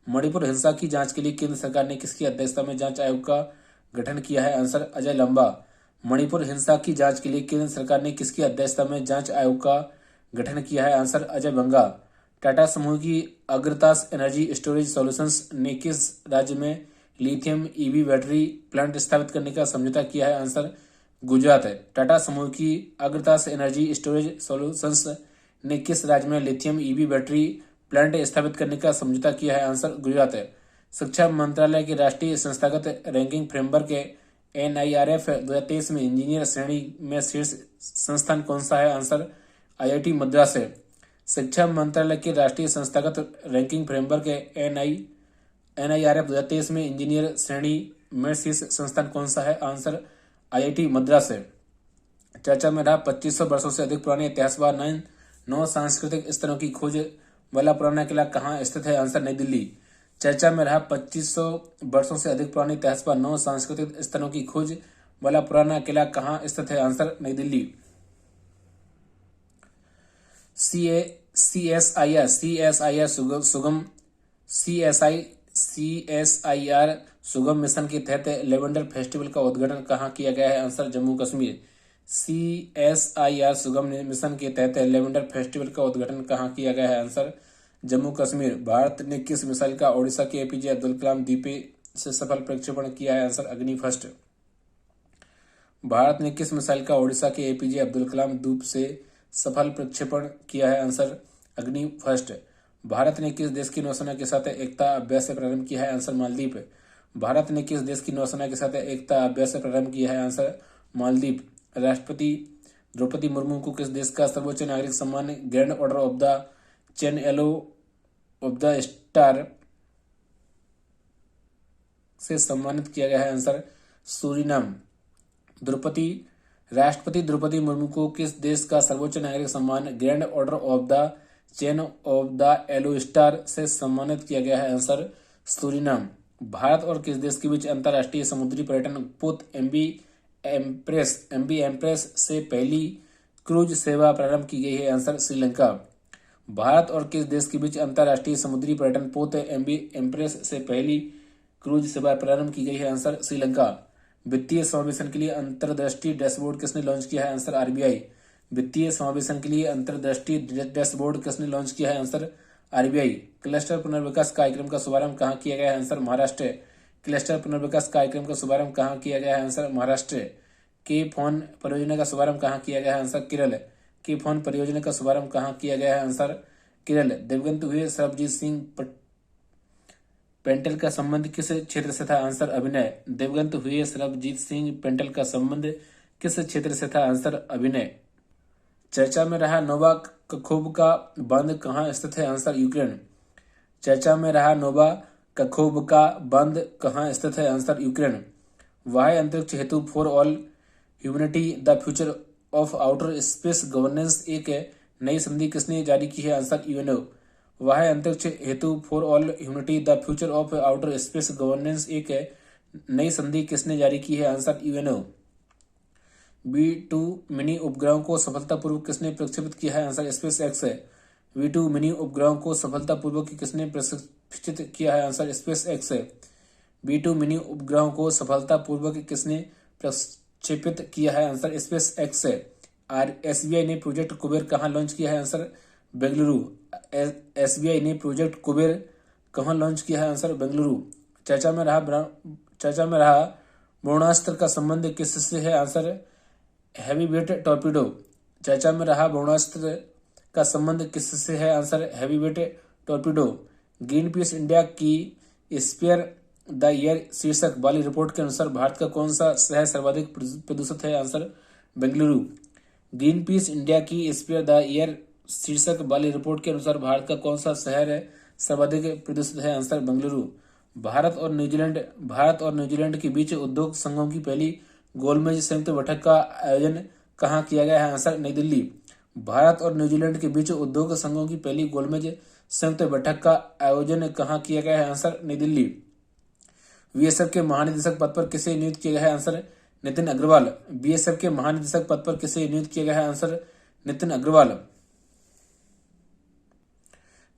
मणिपुर हिंसा की जांच के लिए केंद्र सरकार ने किसकी अध्यक्षता में जांच आयोग का गठन किया है? आंसर अजय लंबा। मणिपुर हिंसा की जांच के लिए केंद्र सरकार ने किसकी अध्यक्षता में जांच आयोग का गठन किया है? आंसर अजय बंगा। टाटा समूह की अग्रतास एनर्जी स्टोरेज सॉल्यूशंस ने किस राज्य में लिथियम ईवी बैटरी प्लांट स्थापित करने का समझौता किया है? आंसर गुजरात है। टाटा समूह की अग्रतास एनर्जी स्टोरेज सॉल्यूशंस ने किस राज्य में लिथियम ईवी बैटरी प्लांट स्थापित करने का समझौता किया है? आंसर गुजरात है। शिक्षा मंत्रालय की राष्ट्रीय संस्थागत रैंकिंग फ्रेमवर्क के NIRF 2023 में इंजीनियर श्रेणी में शीर्ष संस्थान कौन सा है? आंसर IIT मद्रास है। शिक्षा मंत्रालय की राष्ट्रीय संस्थागत रैंकिंग फ्रेमवर्क के NIRF 2023 में इंजीनियर श्रेणी में शीर्ष संस्थान कौन सा है? आंसर IIT मद्रास है। चर्चा में रहा 2500 वर्षों से अधिक पुराने इतिहास व 9 सांस्कृतिक स्तरों की खोज वाला पुराना किला कहाँ स्थित है? आंसर नई दिल्ली। चर्चा में रहा 2500 वर्षों से अधिक पुराने इतिहास व 9 सांस्कृतिक स्तरों की खोज वाला पुराना किला कहाँ स्थित है? आंसर नई दिल्ली। CSIR सुगम मिशन के तहत लेवेंडर फेस्टिवल का उद्घाटन कहाँ किया गया है? आंसर जम्मू कश्मीर। CSIR सुगम मिशन के तहत लेवेंडर फेस्टिवल का उद्घाटन कहाँ किया गया है? आंसर जम्मू कश्मीर। भारत ने किस मिसाइल का ओडिशा के APJ अब्दुल कलाम द्वीप से सफल प्रक्षेपण किया है? आंसर अग्नि फर्स्ट। भारत ने किस मिसाइल का ओडिशा के APJ अब्दुल कलाम द्वीप से सफल प्रक्षेपण किया है? आंसर अग्नि फर्स्ट। भारत ने किस देश की नौसेना के साथ एकता अभ्यास से प्रारंभ किया है? आंसर मालदीव। भारत ने किस देश की नौसेना के साथ एकता अभ्यास से प्रारंभ किया है? आंसर मालदीव। राष्ट्रपति द्रौपदी मुर्मू को किस देश का सर्वोच्च नागरिक सम्मान grand order of the chain yellow of the star से सम्मानित किया गया है? Answer Suriname. राष्ट्रपति द्रौपदी मुर्मू को किस देश का सर्वोच्च नागरिक सम्मान grand order of the chain of the yellow star से सम्मानित किया गया है? Answer Suriname. भारत और किस देश के बीच अंतर्राष्ट्रीय समुद्री पर्यटन पोत MV एम्प्रेस से पहली क्रूज सेवा प्रारंभ की गई है? आंसर श्रीलंका। भारत और किस देश के बीच अंतर्राष्ट्रीय समुद्री पर्यटन पोत MV एम्प्रेस से पहली क्रूज सेवा प्रारंभ की गई है? आंसर श्रीलंका। वित्तीय समावेशन के लिए अंतर्दृष्टि डैशबोर्ड किसने लॉन्च किया है? Answer RBI। वित्तीय समावेशन के लिए अंतर्दृष्टि डैशबोर्ड किसने लॉन्च किया है? Answer RBI। क्लस्टर पुनर्विकास कार्यक्रम का शुभारंभ कहाँ किया गया है? आंसर महाराष्ट्र। क्लस्टर पुनर्विकास कार्यक्रम का शुभारंभ कहाँ किया गया है? आंसर महाराष्ट्र। के फोन परियोजना का शुभारंभ कहाँ किया गया है? आंसर केरल। के फोन परियोजना का शुभारंभ कहाँ किया गया है? आंसर केरल। दिवंगत हुए सरबजीत सिंह पेंटल का संबंध किस क्षेत्र से था? आंसर अभिनय। दिवंगत हुए सरबजीत सिंह पेंटल का संबंध किस क्षेत्र से था? आंसर अभिनय। चर्चा में रहा नोवा कखोवका बांध कहाँ स्थित है? Answer Ukraine. चर्चा में रहा नोवा कखोवका बांध कहाँ स्थित है? Answer Ukraine. वाह्य अंतरिक्ष हेतु for all humanity the future of outer space governance एक नई संधि किसने जारी की है? Answer UNO। वाह्य अंतरिक्ष हेतु for all humanity the future of outer space governance एक नई संधि किसने जारी की है? Answer UNO। V2 मिनी उपग्रहों को सफलतापूर्वक किसने प्रक्षेपित किया है? आंसर SpaceX है। V2 मिनी उपग्रहों को सफलतापूर्वक किसने प्रक्षेपित किया है? आंसर SpaceX है। V2 मिनी उपग्रहों को सफलतापूर्वक किसने प्रक्षेपित किया है? आंसर SpaceX है। SBI ने प्रोजेक्ट कुबेर कहाँ लॉन्च किया है? आंसर बेंगलुरु। SBI ने प्रोजेक्ट कुबेर कहाँ लॉन्च किया है? आंसर बेंगलुरु। चर्चा में रहा ब्रह्मास्त्र का संबंध किससे है? Answer heavyweight torpedo. चर्चा में रहा ब्रह्मास्त्र का संबंध किससे है? Answer heavyweight torpedo. Green peas India की स्पेयर द ईयर शीर्षक वाली रिपोर्ट के अनुसार भारत का कौन सा शहर सर्वाधिक प्रदूषित है? Answer Bengaluru. Green peas India की स्पेयर द ईयर शीर्षक वाली रिपोर्ट के अनुसार भारत का कौन सा शहर सर्वाधिक प्रदूषित है? आंसर बेंगलुरु। भारत और न्यूजीलैंड के बीच उद्योग संघों की पहली गोलमेज संयुक्त बैठक का आयोजन कहाँ किया गया है? आंसर नई दिल्ली। भारत और न्यूजीलैंड के बीच उद्योग संघों की पहली गोलमेज संयुक्त बैठक का आयोजन कहाँ किया गया है? आंसर नई दिल्ली। BSF के महानिदेशक पद पर किसे नियुक्त किया गया है? आंसर नितिन अग्रवाल। BSF के महानिदेशक पद पर किसे नियुक्त किया गया है? Answer Nitin Agarwal.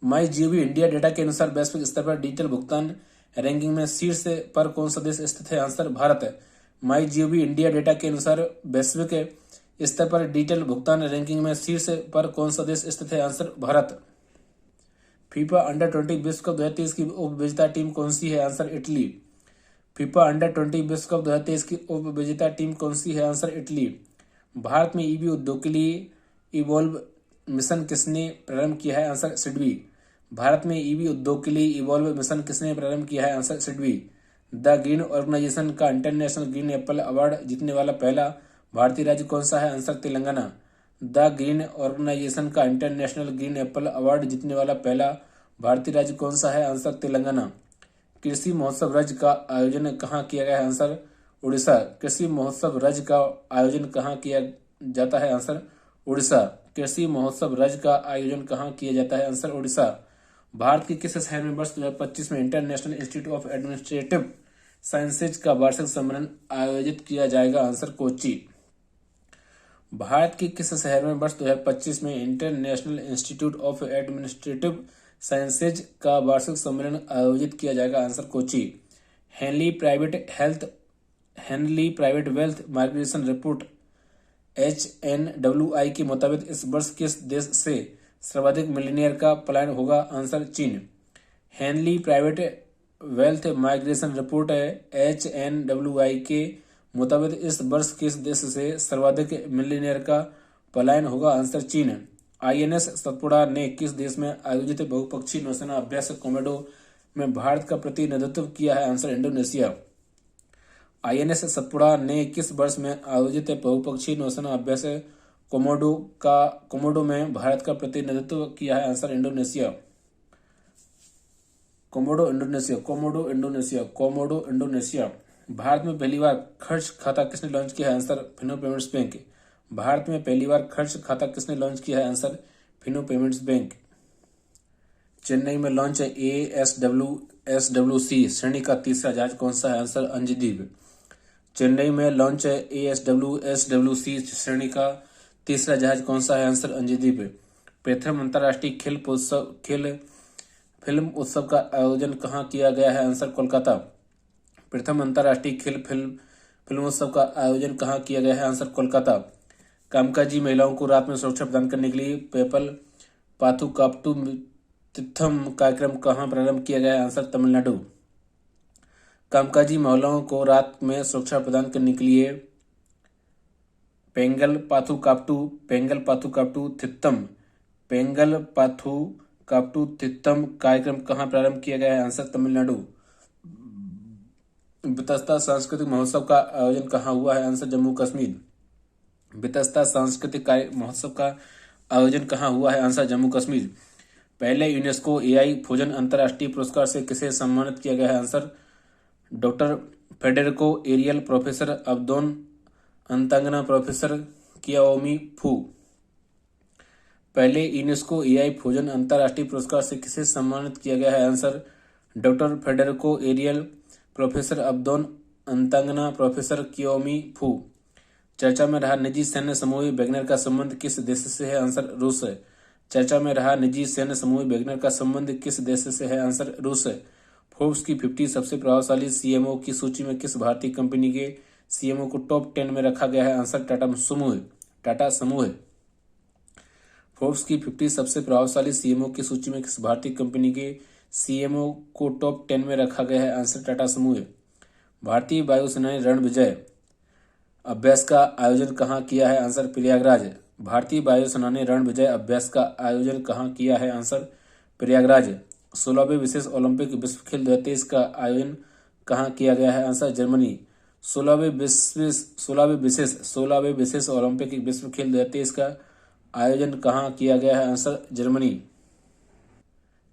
MyGov India data के अनुसार वैश्विक स्तर पर डिजिटल भुगतान रैंकिंग में शीर्ष पर कौन सा देश स्थित है? आंसर भारत है। MyGov इंडिया डेटा के अनुसार वैश्विक स्तर पर डिजिटल भुगतान रैंकिंग में शीर्ष पर कौन सा देश स्थित है? आंसर भारत। फीफा अंडर-20 विश्व कप 2023 की उप विजेता टीम कौन सी है? Answer Italy. फीफा अंडर-20 विश्व कप 2023 की उप विजेता टीम कौन सी है? Answer Italy. भारत में EV उद्योग के लिए इवॉल्व मिशन किसने प्रारंभ किया है? आंसर सिडबी। भारत में ईवी उद्योग के लिए इवॉल्व मिशन किसने प्रारंभ किया है? Answer SIDBI. The Green Organisation का इंटरनेशनल ग्रीन एप्पल अवार्ड जीतने वाला पहला भारतीय राज्य कौन सा है? Answer Telangana. The Green Organisation का इंटरनेशनल ग्रीन एप्पल अवार्ड जीतने वाला पहला भारतीय राज्य कौन सा है? आंसर तेलंगाना। कृषि महोत्सव राज्य का आयोजन कहाँ किया गया है? आंसर उड़ीसा। कृषि महोत्सव राज्य का आयोजन कहाँ किया जाता है? आंसर उड़ीसा। कृषि महोत्सव राज्य का आयोजन कहाँ किया जाता है? आंसर उड़ीसा। भारत के किस शहर में वर्ष 2025 में international institute of administrative sciences का वार्षिक सम्मेलन आयोजित किया जाएगा? आंसर कोच्चि। भारत के किस शहर में वर्ष 2025 में international institute of administrative sciences का वार्षिक सम्मेलन आयोजित किया जाएगा? Answer Kochi. Henley private wealth migration report HNWI के मुताबिक इस वर्ष किस देश से सर्वाधिक मिलियनियर का पलायन होगा? आंसर चीन। Henley private wealth migration report HNWI के मुताबिक इस वर्ष किस देश से सर्वाधिक मिलियनियर का पलायन होगा? आंसर चीन। INS सतपुड़ा ने किस देश में आयोजित बहुपक्षीय नौसेना अभ्यास कोमोडो में भारत का प्रतिनिधित्व किया है? Answer Indonesia. INS सतपुड़ा ने किस वर्ष में आयोजित बहुपक्षीय नौसेना अभ्यास कोमोडो में भारत का प्रतिनिधित्व किया है? Answer Indonesia. Komodo Indonesia. Bharat में पहली बार खर्च खाता किसने लॉन्च किया है? Answer Fino payments bank. Bharat में पहली बार खर्च खाता किसने लॉन्च किया है? Answer Fino payments bank. Chennai में लॉन्च है ASWC श्रेणी का तीसरा जहाज कौन सा है? आंसर अंजदीप। चेन्नई में लॉन्च है ASWC श्रेणी का तीसरा जहाज कौन सा है? आंसर अंजदीप। प्रथम अंतर्राष्ट्रीय फिल्म उत्सव का आयोजन कहाँ किया गया है? आंसर कोलकाता। प्रथम अंतर्राष्ट्रीय फिल्म उत्सव का आयोजन कहाँ किया गया है? आंसर कोलकाता। कामकाजी महिलाओं को रात में सुरक्षा प्रदान करने के लिए पेपल पाथुकाप्टू तिथम कार्यक्रम कहाँ प्रारंभ किया गया है? आंसर तमिलनाडु। कामकाजी महिलाओं को रात में सुरक्षा प्रदान करने के लिए पेंगल पाथुकाप्टू तिथम कार्यक्रम कहाँ प्रारंभ किया गया है? आंसर तमिलनाडु। बेतस्ता सांस्कृतिक महोत्सव का आयोजन कहाँ हुआ है? आंसर जम्मू कश्मीर। बेतस्ता सांस्कृतिक महोत्सव का आयोजन कहाँ हुआ है? आंसर जम्मू कश्मीर। पहले यूनेस्को AI फ्यूजन अंतर्राष्ट्रीय पुरस्कार से किसे सम्मानित किया गया है? Answer doctor Federico Ariel, professor Abdon Atangana, professor Qiaomei Fu. पहले यूनेस्को AI फ्यूजन अंतर्राष्ट्रीय पुरस्कार से किसे सम्मानित किया गया है? Answer doctor Federico Ariel, professor Abdon Atangana, professor Qiaomei Fu. चर्चा में रहा निजी सैन्य समूह वैगनर का संबंध किस देश से है? आंसर रूस। चर्चा में रहा निजी सैन्य समूह वैगनर का संबंध किस देश से है? आंसर रूस। फोर्ब्स की 50 सबसे प्रभावशाली CMO की सूची में किस भारतीय कंपनी के CMO को टॉप 10 में रखा गया है? आंसर टाटा समूह। फोर्ब्स की 50 सबसे प्रभावशाली CMO की सूची में किस भारतीय कंपनी के CMO को टॉप 10 में रखा गया है? आंसर टाटा समूह। भारतीय वायुसेना ने रणविजय अभ्यास का आयोजन कहाँ किया है? आंसर प्रयागराज। भारतीय वायुसेना ने रणविजय अभ्यास का आयोजन कहाँ किया है? आंसर प्रयागराज। 16वें विशेष ओलंपिक विश्व खेल 2023 का आयोजन कहाँ किया गया है? Answer Germany. 16वें विशेष ओलंपिक विश्व खेल 2023 का आयोजन कहाँ किया गया है? Answer Germany.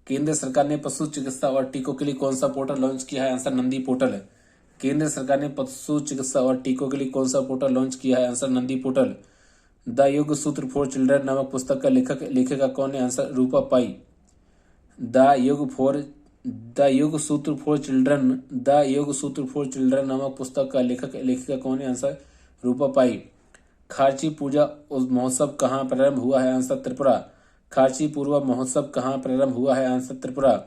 केंद्र सरकार ने पशु चिकित्सा और टीकों के लिए कौन सा पोर्टल लॉन्च किया है? Answer Nandi portal. केंद्र सरकार ने पशु चिकित्सा और टीकों के लिए कौन सा पोर्टल लॉन्च किया है? Answer Nandi portal. द योग सूत्र फॉर चिल्ड्रन नामक पुस्तक का लेखिका कौन है? Answer Rupa pi. द योग सूत्र फॉर चिल्ड्रन नामक पुस्तक का लेखिका कौन है? आंसर रूपा पाई। खारची पूजा महोत्सव कहाँ प्रारंभ हुआ है? आंसर त्रिपुरा। खारची पूर्व महोत्सव कहाँ प्रारंभ हुआ है? Answer Tripura.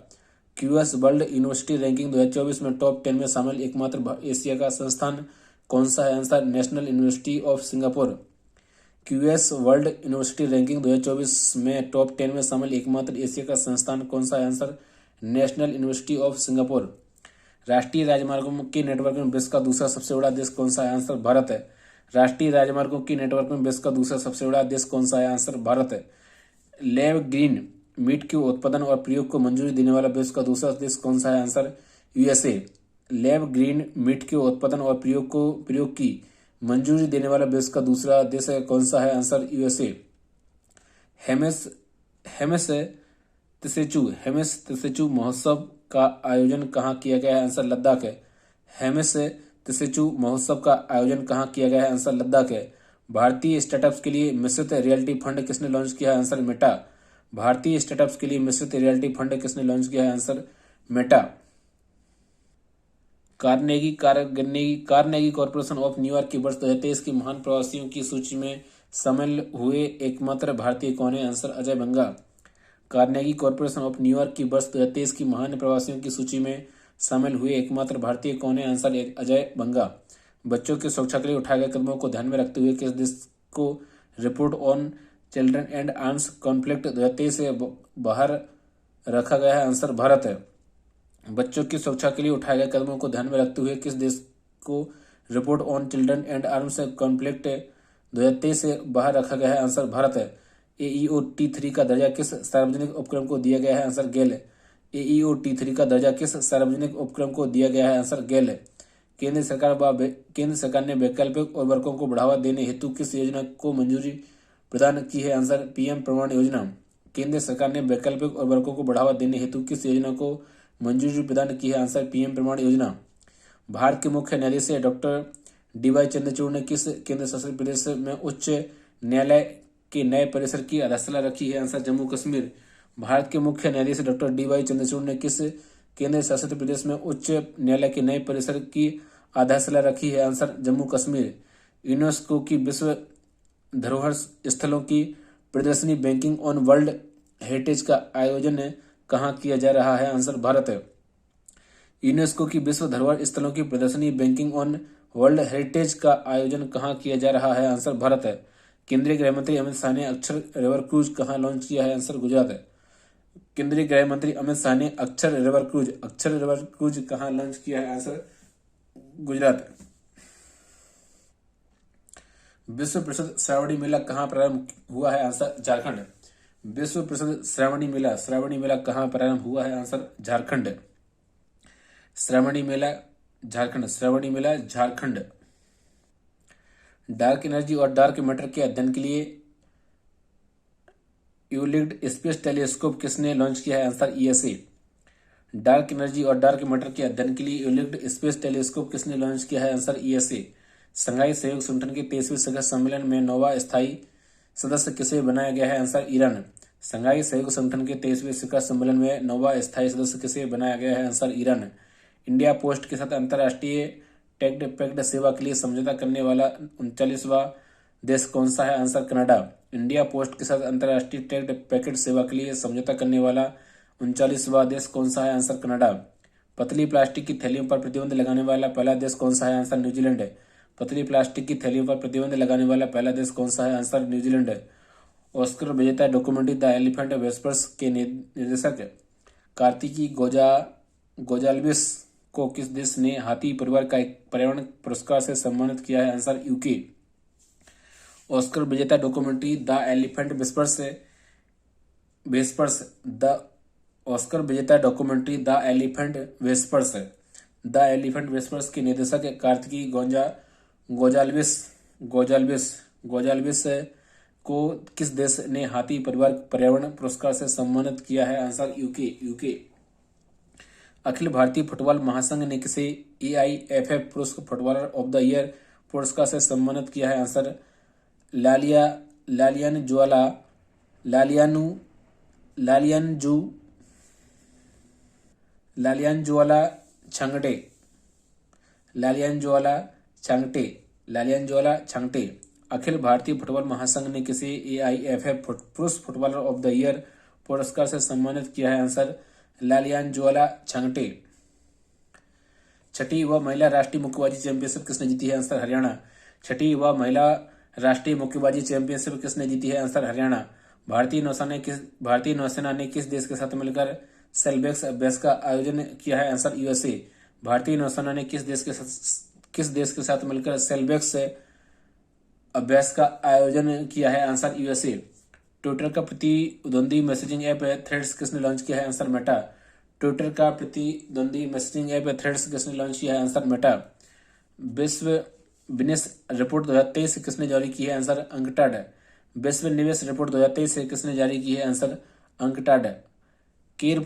QS world university ranking 2024 में टॉप 10 में शामिल एकमात्र एशिया का संस्थान कौन सा है? Answer national university of Singapore. QS world university ranking 2024 में टॉप 10 में शामिल एकमात्र एशिया का संस्थान कौन सा है? Answer national university of Singapore. राष्ट्रीय राजमार्गों के नेटवर्क में विश्व का दूसरा सबसे बड़ा देश कौन सा है? आंसर भारत है। राष्ट्रीय राजमार्गों के नेटवर्क में विश्व का दूसरा सबसे बड़ा देश कौन सा है? आंसर भारत है। लेव ग्रीन मीट के उत्पादन और प्रयोग को मंजूरी देने वाला विश्व का दूसरा देश कौन सा है? Answer USA. Lab grown meat के उत्पादन और प्रयोग की मंजूरी देने वाला विश्व का दूसरा देश है कौन सा है? Answer USA. हेमेस हेमेस हेमेस त्सेचु महोत्सव का आयोजन कहाँ किया गया है? आंसर लद्दाख है। हेमेस त्सेचु महोत्सव का आयोजन कहाँ किया गया है? आंसर लद्दाख है। भारतीय स्टार्टअप्स के लिए मिश्रित रियलिटी फंड किसने लॉन्च किया है? Answer Meta. भारतीय स्टार्टअप्स के लिए मिश्रित रियलिटी फंड किसने लॉन्च किया है? Answer Meta. Carnegie corporation of New York की वर्ष 2023 की महान प्रवासियों की सूची में शामिल हुए एकमात्र भारतीय कौन है? Answer Ajay Banga. Carnegie corporation of New York की वर्ष 2023 की महान प्रवासियों की सूची में शामिल हुए एकमात्र भारतीय कौन है? आंसर अजय बंगा। बच्चों की सुरक्षा के लिए उठाए गए कदमों को ध्यान में रखते हुए किस देश को report on children and arms conflict 2023 से बाहर रखा गया है? आंसर भारत है। बच्चों की सुरक्षा के लिए उठाए गए कदमों को ध्यान में रखते हुए किस देश को report on children and arms conflict 2023 से बाहर रखा गया है? आंसर भारत है। AEO-T3 का दर्जा किस सार्वजनिक उपक्रम को दिया गया है? आंसर गेल। AEO-T3 का दर्जा किस सार्वजनिक उपक्रम को दिया गया है? आंसर गेल। केंद्र सरकार ने वैकल्पिक उर्वरकों को बढ़ावा देने हेतु किस योजना को मंजूरी प्रदान की है? आंसर PM प्रमाण योजना। केंद्र सरकार ने वैकल्पिक उर्वरकों को बढ़ावा देने हेतु किस योजना को मंजूरी प्रदान की है? आंसर PM प्रमाण योजना। भारत के मुख्य न्यायाधीश डॉक्टर DY चंद्रचूड़ ने किस केंद्र शासित प्रदेश में उच्च न्यायालय के नए परिसर की आधारशिला रखी है? आंसर जम्मू कश्मीर। भारत के मुख्य न्यायाधीश डॉक्टर DY चंद्रचूड़ ने किस केंद्र शासित प्रदेश में उच्च न्यायालय के नए परिसर की आधारशिला रखी है? आंसर जम्मू कश्मीर। यूनेस्को की विश्व धरोहर स्थलों की प्रदर्शनी बैंकिंग ऑन वर्ल्ड हेरिटेज का आयोजन कहाँ किया जा रहा है? आंसर भारत है। यूनेस्को की विश्व धरोहर स्थलों की प्रदर्शनी बैंकिंग ऑन वर्ल्ड हेरिटेज का आयोजन कहाँ किया जा रहा है? आंसर भारत है। केंद्रीय गृह मंत्री अमित शाह ने अक्षर रिवर क्रूज कहाँ लॉन्च किया है? आंसर गुजरात है। केंद्रीय गृह मंत्री अमित शाह ने अक्षर रिवर क्रूज कहाँ लॉन्च किया है? आंसर गुजरात। विश्व प्रसिद्ध श्रावणी मेला कहाँ प्रारंभ हुआ है? आंसर झारखंड। विश्व प्रसिद्ध श्रावणी मेला कहाँ प्रारंभ हुआ है? आंसर झारखंड। श्रावणी मेला झारखंड। डार्क एनर्जी और डार्क मैटर के अध्ययन के लिए यूक्लिड स्पेस टेलीस्कोप किसने लॉन्च किया है? Answer ESA। डार्क एनर्जी और डार्क मैटर के अध्ययन के लिए यूक्लिड स्पेस टेलीस्कोप किसने लॉन्च किया है? Answer ESA। संघाई सहयोग संगठन के 23वें शिखर सम्मेलन में नौवां स्थायी सदस्य किसे बनाया गया है? Answer Iran. संघाई सहयोग संगठन के 23वें शिखर सम्मेलन में नौवां स्थायी सदस्य किसे बनाया गया है? Answer Iran. इंडिया पोस्ट के साथ अंतर्राष्ट्रीय टैग्ड पैक्ड सेवा के लिए समझौता करने वाला 39वां देश कौन सा है? Answer Canada. इंडिया पोस्ट के साथ अंतर्राष्ट्रीय टैग्ड पैकेट सेवा के लिए समझौता करने वाला 39वां देश कौन सा है? Answer Canada. पतली प्लास्टिक की थैलियों पर प्रतिबंध लगाने वाला पहला देश कौन सा है? आंसर न्यूजीलैंड है। पतली प्लास्टिक की थैलियों पर प्रतिबंध लगाने वाला पहला देश कौन सा है? आंसर न्यूजीलैंड है। ऑस्कर विजेता डॉक्यूमेंट्री द एलिफेंट वेस्पर्स के निर्देशक कार्तिकी गोजाल्विस को किस देश ने हाथी परिवार का एक पर्यावरण पुरस्कार से सम्मानित किया है? Answer UK। ऑस्कर विजेता डॉक्यूमेंट्री द एलिफेंट वेस्पर्स के निर्देशक कार्तिकी गोजाल्विस को किस देश ने हाथी परिवार पर्यावरण पुरस्कार से सम्मानित किया है? Answer UK। Akhil Bharatiya football महासंघ ने किसे AIFF पुरुष फुटबॉलर ऑफ द ईयर पुरस्कार से सम्मानित किया है? आंसर लालियानजुआला छांगटे। अखिल भारतीय फुटबॉल महासंघ ने किसे AIFF पुरुष फुटबॉलर ऑफ द ईयर पुरस्कार से सम्मानित किया है? आंसर लालियानजुआला छांगटे। छठी व महिला राष्ट्रीय मुक्केबाजी चैंपियनशिप किसने जीती है? आंसर हरियाणा। छठी व महिला राष्ट्रीय मुक्केबाजी चैंपियनशिप किसने जीती है? आंसर हरियाणा। भारतीय नौसेना ने किस देश के साथ मिलकर सेलबेक्स अभ्यास का आयोजन किया है? Answer USA। भारतीय नौसेना ने किस देश के साथ मिलकर सेलबेक्स अभ्यास का आयोजन किया है? Answer USA। ट्विटर का प्रतिद्वंदी मैसेजिंग ऐप थ्रेड्स किसने लॉन्च किया है? Answer Meta. ट्विटर का प्रतिद्वंदी मैसेजिंग ऐप थ्रेड्स किसने लॉन्च किया है? Answer Meta. विश्व विनिस रिपोर्ट 2023 किसने जारी की है? Answer UNCTAD. विश्व निवेश रिपोर्ट 2023 किसने जारी की है? Answer UNCTAD. केर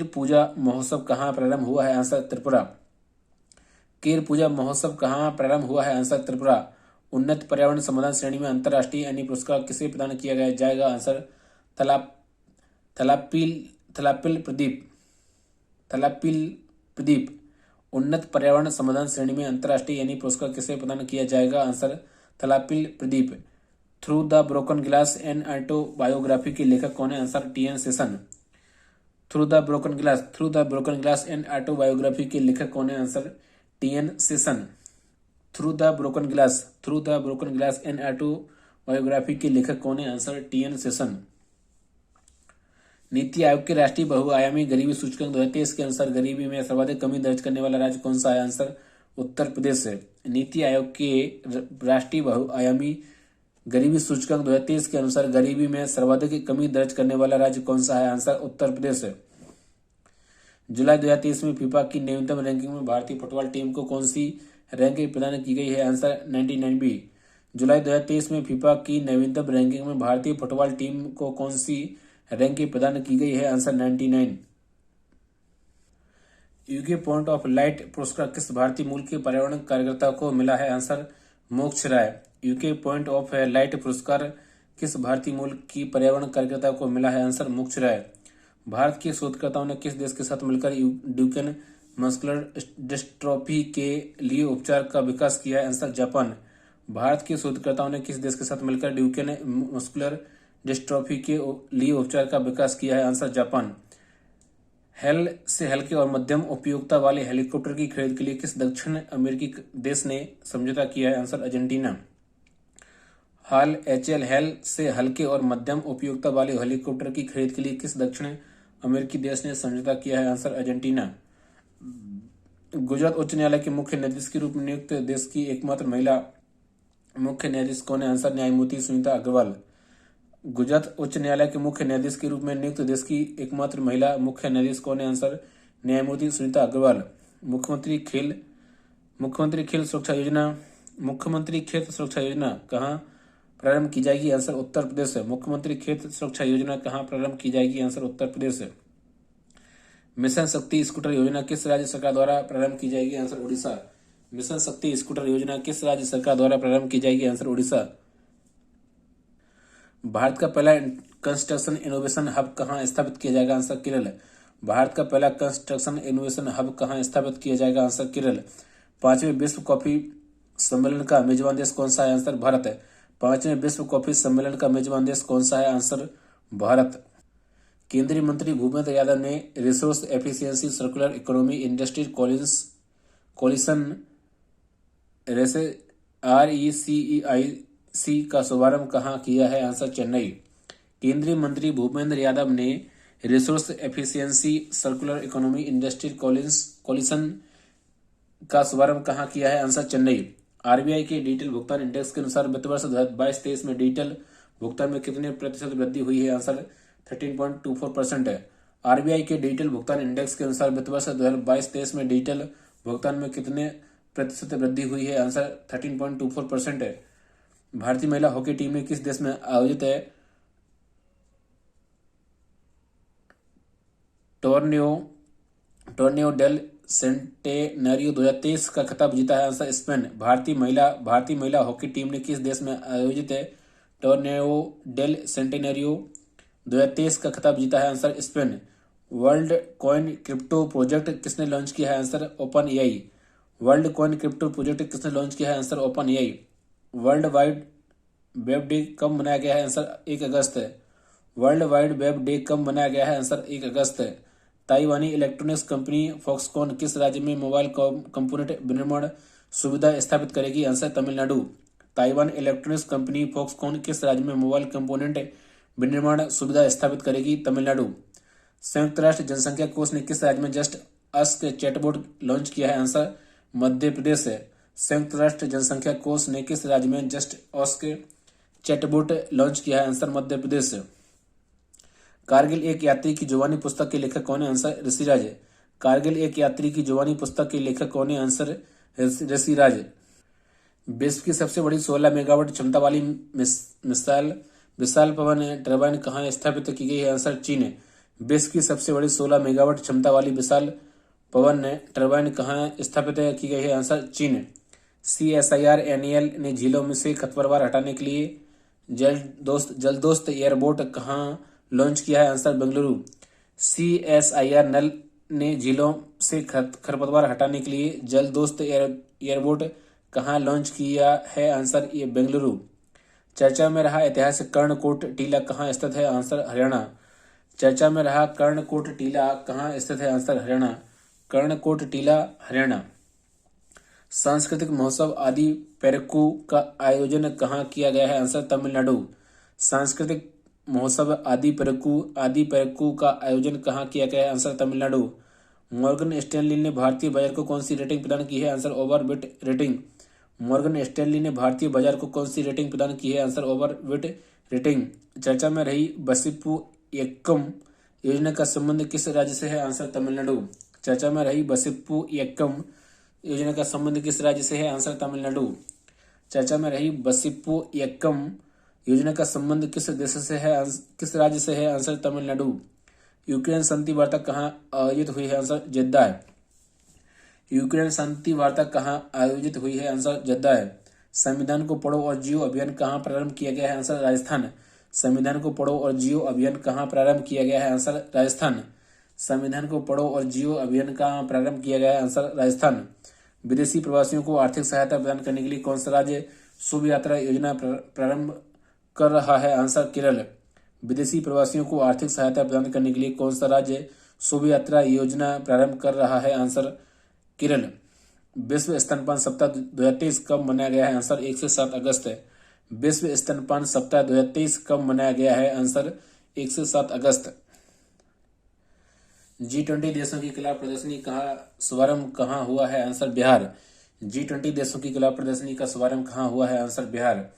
पूजा महोत्सव कहाँ प्रारंभ हुआ है? आंसर त्रिपुरा। केर पूजा महोत्सव कहाँ प्रारंभ हुआ है? आंसर त्रिपुरा। उन्नत पर्यावरण समाधान श्रेणी में अंतर्राष्ट्रीय एनी पुरस्कार किसे प्रदान किया गया जाएगा? आंसर थलापिल प्रदीप। उन्नत पर्यावरण समाधान श्रेणी में अंतर्राष्ट्रीय एनी पुरस्कार किसे प्रदान किया जाएगा? Answer Thalappil Pradeep. Through the broken glass an autobiography के लेखक कौन है? Answer T N Seshan. Through the broken glass an autobiography के लेखक कौन है? Answer T N Seshan. Through the broken glass an autobiography के लेखक कौन है? Answer T N Seshan. नीति आयोग के राष्ट्रीय बहुआयामी गरीबी सूचकांक 2023 के अनुसार गरीबी में सर्वाधिक कमी दर्ज करने वाला राज्य कौन सा है? आंसर उत्तर प्रदेश है। नीति आयोग के राष्ट्रीय बहुआयामी गरीबी सूचकांक 2023 के अनुसार गरीबी में सर्वाधिक कमी दर्ज करने वाला राज्य कौन सा है? आंसर उत्तर प्रदेश है। जुलाई 2023 में फीफा की न्यूनतम रैंकिंग में भारतीय फुटबॉल टीम को कौन सी रैंकिंग प्रदान की गई है? आंसर 99बी। जुलाई 2023 में फीफा की नवीनतम रैंकिंग में भारतीय फुटबॉल टीम को कौन सी रैंकिंग प्रदान की गई है? Answer 99। UK point of light पुरस्कार किस भारतीय मूल के पर्यावरण कार्यकर्ता को मिला है? आंसर मोक्ष राय। यूके पॉइंट ऑफ लाइट पुरस्कार किस भारतीय मूल की पर्यावरण कार्यकर्ता को मिला है? आंसर मोक्ष राय। भारत के शोधकर्ताओं ने किस देश के साथ मिलकर ड्यूकेन मस्कुलर डिस्ट्रोफी के लिए उपचार का विकास किया है? Answer Japan. भारत के शोधकर्ताओं ने किस देश के साथ मिलकर ड्यूकेन मस्कुलर डिस्ट्रोफी के लिए उपचार का विकास किया है? Answer Japan. हेल से हल्के और मध्यम उपयोगिता वाले हेलीकॉप्टर की खरीद के लिए किस दक्षिण अमेरिकी देश ने समझौता किया है? Answer Argentina. हेल से हल्के और मध्यम उपयोगिता वाले हेलीकॉप्टर की खरीद के लिए किस दक्षिण अमेरिकी देश ने समझौता किया है? Answer Argentina. गुजरात उच्च न्यायालय के मुख्य न्यायाधीश के रूप में नियुक्त देश की एकमात्र महिला मुख्य न्यायाधीश कौन है? आंसर न्यायमूर्ति सुनीता अग्रवाल। गुजरात उच्च न्यायालय के मुख्य न्यायाधीश के रूप में नियुक्त देश की एकमात्र महिला मुख्य न्यायाधीश कौन है? आंसर न्यायमूर्ति सुनीता अग्रवाल। मुख्यमंत्री खेल सुरक्षा योजना कहाँ प्रारंभ की जाएगी? आंसर उत्तर प्रदेश है। मुख्यमंत्री खेत सुरक्षा योजना कहाँ प्रारंभ की जाएगी? आंसर उत्तर प्रदेश है। मिशन शक्ति स्कूटर योजना किस राज्य सरकार द्वारा प्रारंभ की जाएगी? आंसर उड़ीसा। मिशन शक्ति स्कूटर योजना किस राज्य सरकार द्वारा प्रारंभ की जाएगी? आंसर उड़ीसा। भारत का पहला कंस्ट्रक्शन इनोवेशन हब कहाँ स्थापित किया जाएगा? आंसर केरल। भारत का पहला कंस्ट्रक्शन इनोवेशन हब कहाँ स्थापित किया जाएगा? आंसर केरल। 5वें विश्व कॉफी सम्मेलन का मेजबान देश कौन सा है? आंसर भारत है। 5वें विश्व कॉफी सम्मेलन का मेजबान देश कौन सा है? आंसर भारत। केंद्रीय मंत्री भूपेंद्र यादव ने resource efficiency circular economy industry coalition RECEIC का शुभारंभ कहाँ किया है? आंसर चेन्नई। केंद्रीय मंत्री भूपेंद्र यादव ने resource efficiency circular economy industry coalition का शुभारंभ कहाँ किया है? आंसर चेन्नई। आरबीआई के डिजिटल भुगतान इंडेक्स के अनुसार वित्त वर्ष 2022-23 में डिजिटल भुगतान में कितने प्रतिशत वृद्धि हुई है? आंसर 13.24% है। आरबीआई के डिजिटल भुगतान इंडेक्स के अनुसार वित्त वर्ष 2022-23 में डिजिटल भुगतान में कितने प्रतिशत वृद्धि हुई है? आंसर 13.24% है। भारतीय महिला हॉकी टीम ने किस देश में आयोजित है टोर्नियो डेल सेंटेनरियो 2023 का खिताब जीता है? Answer Spain. भारतीय महिला हॉकी टीम ने किस देश में आयोजित है टोर्नियो डेल सेंटेनरियो 2023 का खिताब जीता है? Answer Spain. World coin crypto project किसने लॉन्च किया है? Answer open AI. World coin crypto project किसने लॉन्च किया है? Answer open AI. World wide web day कब मनाया गया है? आंसर 1 अगस्त है। वर्ल्ड वाइड वेब डे कब मनाया गया है? आंसर 1 अगस्त है। ताइवानी इलेक्ट्रॉनिक्स कंपनी फॉक्सकॉन किस राज्य में मोबाइल कंपोनेंट विनिर्माण सुविधा स्थापित करेगी? Answer Tamil Nadu. Taiwan electronics company Foxconn किस राज्य में मोबाइल कंपोनेंट विनिर्माण सुविधा स्थापित करेगी? तमिलनाडु। संयुक्त राष्ट्र जनसंख्या कोष ने किस राज्य में जस्ट अस्क चैटबॉट लॉन्च किया है? आंसर मध्य प्रदेश है। संयुक्त राष्ट्र जनसंख्या कोष ने किस राज्य में जस्ट अस्क चैटबोट लॉन्च किया है? आंसर मध्य प्रदेश। कारगिल एक यात्री की जुबानी पुस्तक के लेखक कौन है? आंसर ऋषिराज। कारगिल एक यात्री की जुबानी पुस्तक के लेखक कौन है? आंसर ऋषिराज। विश्व की सबसे बड़ी 16 मेगावाट क्षमता वाली मिसाइल विशाल पवन टरबाइन कहाँ स्थापित की गई है? आंसर चीन। विश्व की सबसे बड़ी 16 मेगावाट क्षमता वाली विशाल पवन टरबाइन कहाँ स्थापित की गई है? आंसर चीन। CSIR-NAL ने झीलों में से खरपतवार हटाने के लिए जलदोस्त एयरबोट कहाँ लॉन्च किया है? आंसर बेंगलुरु। CSIR-NAL ने झीलों से खरपतवार हटाने के लिए जलदोस्त एयरबोट कहाँ लॉन्च किया है? आंसर ये बेंगलुरु। चर्चा में रहा ऐतिहासिक कर्णकोट टीला कहाँ स्थित है? आंसर हरियाणा। चर्चा में रहा कर्णकोट टीला कहाँ स्थित है? आंसर हरियाणा। कर्णकोट टीला हरियाणा। सांस्कृतिक महोत्सव आदि पेरकू का आयोजन कहाँ किया गया है? आंसर तमिलनाडु। सांस्कृतिक महोत्सव आदि पेरकू का आयोजन कहाँ किया गया है? आंसर तमिलनाडु। मॉर्गन स्टैनली ने भारतीय बाजार को कौन सी रेटिंग प्रदान की है? Answer overweight rating. Morgan Stanley ने भारतीय बाजार को कौन सी रेटिंग प्रदान की है? Answer overweight rating. चर्चा में रही बसिप्पू यक्कम योजना का संबंध किस राज्य से है? आंसर तमिलनाडु। चर्चा में रही बसिप्पू यक्कम योजना का संबंध किस राज्य से है? आंसर तमिलनाडु। चर्चा में रही बसिप्पू यक्कम योजना का संबंध किस देश से है? किस राज्य से है? आंसर तमिलनाडु। यूक्रेन शांति वार्ता कहाँ आयोजित हुई है? आंसर जेद्दा है। यूक्रेन शांति वार्ता कहाँ आयोजित हुई है? आंसर जेद्दा है। संविधान को पढ़ो और जियो अभियान कहाँ प्रारंभ किया गया है? आंसर राजस्थान। संविधान को पढ़ो और जियो अभियान कहाँ प्रारंभ किया गया है? आंसर राजस्थान। संविधान को पढ़ो और जियो अभियान कहाँ प्रारंभ किया गया है? आंसर राजस्थान। विदेशी प्रवासियों को आर्थिक सहायता प्रदान करने के लिए कौन सा राज्य शुभ यात्रा योजना प्रारंभ कर रहा है? आंसर केरल। विदेशी प्रवासियों को आर्थिक सहायता प्रदान करने के लिए कौन सा राज्य शुभ यात्रा योजना प्रारंभ कर रहा है? आंसर केरल। विश्व स्तनपान सप्ताह 2023 कब मनाया गया है? आंसर 1 से 7 अगस्त है। विश्व स्तनपान सप्ताह 2023 कब मनाया गया है? आंसर 1 से 7 अगस्त। G20 देशों की कला प्रदर्शनी का शुभारंभ कहाँ हुआ है? आंसर बिहार। G20 देशों की कला प्रदर्शनी का शुभारंभ कहाँ हुआ है? आंसर बिहार।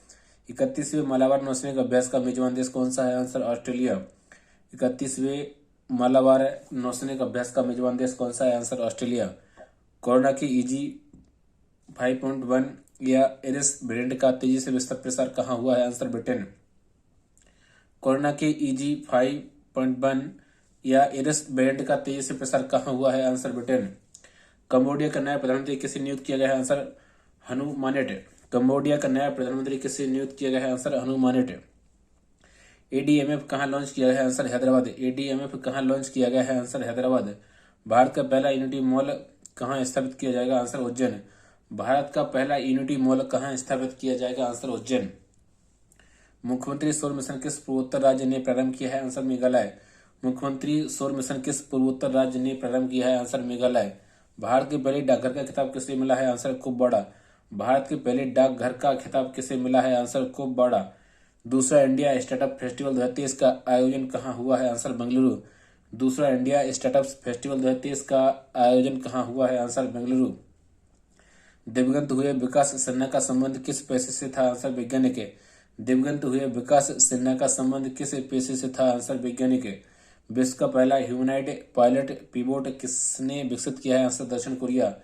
31वें मालाबार नौसेना अभ्यास का मेजबान देश कौन सा है? Answer Australia. 31वें मालाबार नौसेना अभ्यास का मेजबान देश कौन सा है? Answer Australia. कोरोना की EG 5.1 या एरिस वेरिएंट का तेजी से विस्तार प्रसार कहाँ हुआ है? Answer Britain. कोरोना के EG 5.1 या एरिस वेरिएंट का तेजी से प्रसार कहाँ हुआ है? Answer Britain. कंबोडिया का नया प्रधानमंत्री किसे नियुक्त किया गया है? आंसर हनु मानेट। कंबोडिया का नया प्रधानमंत्री किसे नियुक्त किया गया है? आंसर हनु मानेट। ADMF कहाँ लॉन्च किया गया है? आंसर हैदराबाद। ADMF कहाँ लॉन्च किया गया है? आंसर हैदराबाद। भारत का पहला यूनिटी मॉल कहाँ स्थापित किया जाएगा? आंसर उज्जैन। भारत का पहला यूनिटी मॉल कहाँ स्थापित किया जाएगा? आंसर उज्जैन। मुख्यमंत्री सौर मिशन किस पूर्वोत्तर राज्य ने प्रारंभ किया है? आंसर मेघालय। मुख्यमंत्री सौर मिशन किस पूर्वोत्तर राज्य ने प्रारंभ किया है? आंसर मेघालय। भारत के पहले डाकघर का खिताब किसे मिला है? आंसर कुपवाड़ा। भारत के पहले डाकघर का खिताब किसे मिला है? आंसर कुपवाड़ा। दूसरा इंडिया स्टार्टअप फेस्टिवल 2023 का आयोजन कहाँ हुआ है? आंसर बेंगलुरु। दूसरा इंडिया स्टार्टअप फेस्टिवल 2023 का आयोजन कहाँ हुआ है? आंसर बेंगलुरु। दिवंगत हुए विकास सिन्हा का संबंध किस पेशे से था? आंसर वैज्ञानिक। दिवंगत हुए विकास सिन्हा का संबंध किस पेशे से था? आंसर वैज्ञानिक। विश्व का पहला ह्यूमनॉइड पायलट पिवोट किसने विकसित किया है? आंसर दक्षिण कोरिया।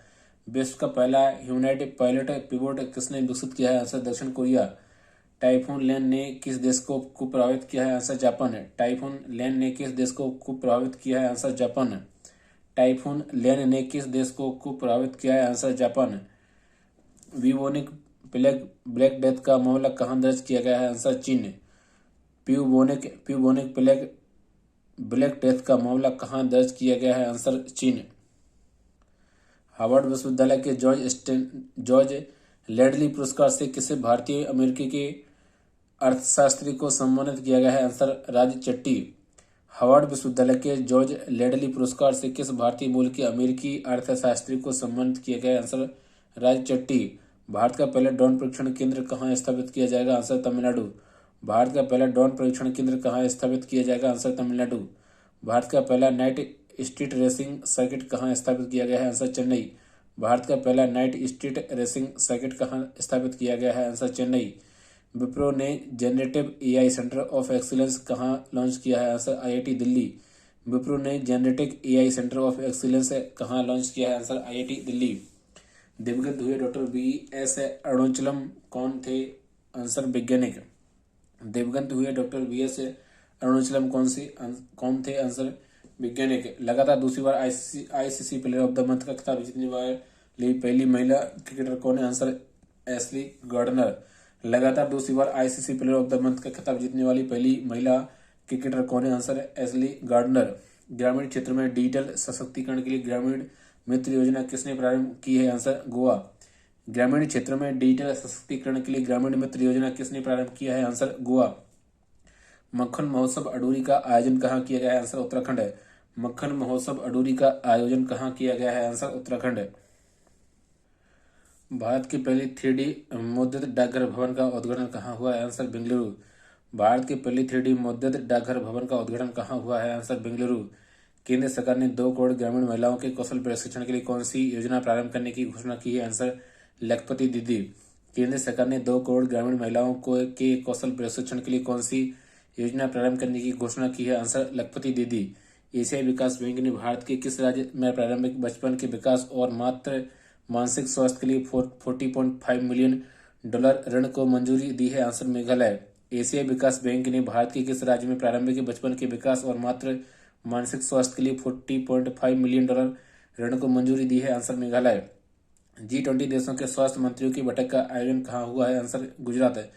विश्व का पहला ह्यूमनॉइड पायलट पिवोट किसने विकसित किया है? आंसर दक्षिण कोरिया। टाइफून लेन ने किस देश को खूब प्रभावित किया है? Answer Japan. टाइफून लेन ने किस देश को खूब प्रभावित किया है? Answer Japan. टाइफून लेन ने किस देश को खूब प्रभावित किया है? Answer Japan. Bubonic black death का मामला कहाँ दर्ज किया गया है? आंसर चीन। ब्यूबोनिक ब्लैक डेथ का मामला कहाँ दर्ज किया गया है? आंसर चीन। हार्वर्ड विश्वविद्यालय के जॉर्ज लेडली पुरस्कार से किसे भारतीय अमेरिकी के अर्थशास्त्री को सम्मानित किया गया है? आंसर राज चट्टी। हार्वर्ड विश्वविद्यालय के जॉर्ज लेडली पुरस्कार से किस भारतीय मूल के अमेरिकी अर्थशास्त्री को सम्मानित किया गया है? आंसर राज चट्टी। भारत का पहला ड्रोन परीक्षण केंद्र कहाँ स्थापित किया जाएगा? आंसर तमिलनाडु। भारत का पहला ड्रोन परीक्षण केंद्र कहाँ स्थापित किया जाएगा? आंसर तमिलनाडु। भारत का पहला नाइट स्ट्रीट रेसिंग सर्किट कहाँ स्थापित किया गया है? आंसर चेन्नई। भारत का पहला नाइट स्ट्रीट रेसिंग सर्किट कहाँ स्थापित किया गया है? आंसर चेन्नई। विप्रो ने generative AI centre of excellence कहाँ लॉन्च किया है? Answer IIT Delhi. विप्रो ने generative AI centre of excellence कहाँ लॉन्च किया है? Answer IIT Delhi. दिवंगत हुए डॉक्टर वी.एस. अरुणाचलम कौन थे? आंसर वैज्ञानिक। दिवंगत हुए डॉक्टर वी.एस. अरुणाचलम कौन थे? आंसर वैज्ञानिक। लगातार दूसरी बार ICC player of the month का खिताब जीतने वाली पहली महिला क्रिकेटर कौन है? Answer Ashleigh Gardner. लगातार दूसरी बार ICC player of the month का खिताब जीतने वाली पहली महिला क्रिकेटर कौन है? Answer Ashleigh Gardner. ग्रामीण क्षेत्र में डिजिटल सशक्तिकरण के लिए ग्रामीण मित्र योजना किसने प्रारंभ की है? आंसर गोवा। ग्रामीण क्षेत्र में डिजिटल सशक्तिकरण के लिए ग्रामीण मित्र योजना किसने प्रारंभ किया है? आंसर गोवा। मक्खन महोत्सव अडूरी का आयोजन कहाँ किया गया है? आंसर उत्तराखंड है। मक्खन महोत्सव अडूरी का आयोजन कहाँ किया गया है? आंसर उत्तराखंड है। भारत की पहली 3D मुद्रित डाकघर भवन का उद्घाटन कहाँ हुआ है? आंसर बेंगलुरु। भारत की पहली 3D मुद्रित डाकघर भवन का उद्घाटन कहाँ हुआ है? आंसर बेंगलुरु। केंद्र सरकार ने 2 करोड़ ग्रामीण महिलाओं के कौशल प्रशिक्षण के लिए कौन सी योजना प्रारंभ करने की घोषणा की है? आंसर लखपति दीदी। केंद्र सरकार ने 2 करोड़ ग्रामीण महिलाओं के कौशल प्रशिक्षण के लिए कौन सी योजना प्रारंभ करने की घोषणा की है? आंसर लखपति दीदी। एशियाई विकास बैंक ने भारत के किस राज्य में प्रारंभिक बचपन के विकास और मात्र मानसिक स्वास्थ्य के लिए $40.5 मिलियन ऋण को मंजूरी दी है? आंसर मेघालय। एशियाई विकास बैंक ने भारत के किस राज्य में प्रारंभिक बचपन के विकास और मात्र मानसिक स्वास्थ्य के लिए $40.5 मिलियन ऋण को मंजूरी दी है? आंसर मेघालय। G20 देशों के स्वास्थ्य मंत्रियों की बैठक का आयोजन कहाँ हुआ है? आंसर गुजरात है।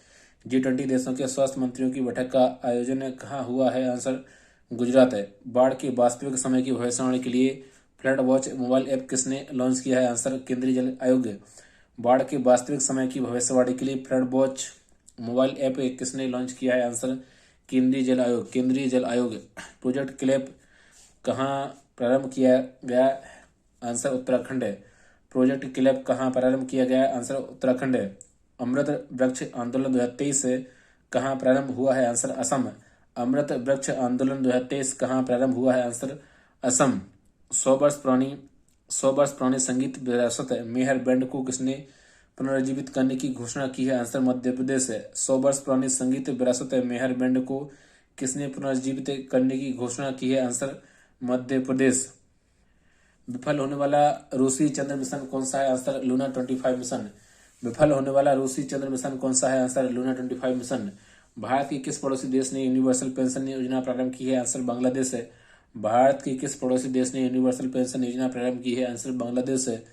G20 देशों के स्वास्थ्य मंत्रियों की बैठक का आयोजन कहाँ हुआ है? आंसर गुजरात है। बाढ़ के वास्तविक समय की भविष्यवाणी के लिए फ्लड वॉच मोबाइल ऐप किसने लॉन्च किया है? आंसर केंद्रीय जल आयोग। बाढ़ के वास्तविक समय की भविष्यवाणी के लिए फ्लड वॉच मोबाइल ऐप किसने लॉन्च किया है? आंसर केंद्रीय जल आयोग। केंद्रीय जल आयोग। प्रोजेक्ट क्लैप कहाँ प्रारंभ किया गया? आंसर उत्तराखंड है। प्रोजेक्ट क्लैप कहाँ प्रारंभ किया गया? आंसर उत्तराखंड है। अमृत वृक्ष आंदोलन 2023 कहाँ प्रारंभ हुआ है? आंसर असम। अमृत वृक्ष आंदोलन 2023 कहाँ प्रारंभ हुआ है? आंसर असम। 100 वर्ष पुरानी संगीत विरासत मेहर बैंड को किसने पुनर्जीवित करने की घोषणा की है? आंसर मध्य प्रदेश है। 100 वर्ष पुरानी संगीत विरासत मेहर बैंड को किसने पुनर्जीवित करने की घोषणा की है? आंसर मध्य प्रदेश। विफल होने वाला रूसी चंद्र मिशन कौन सा है? Answer Luna 25 mission. विफल होने वाला रूसी चंद्र मिशन कौन सा है? Answer Luna 25 mission. भारत के किस पड़ोसी देश ने यूनिवर्सल पेंशन योजना प्रारंभ की है? आंसर बांग्लादेश है। भारत के किस पड़ोसी देश ने यूनिवर्सल पेंशन योजना प्रारंभ की है? आंसर बांग्लादेश है।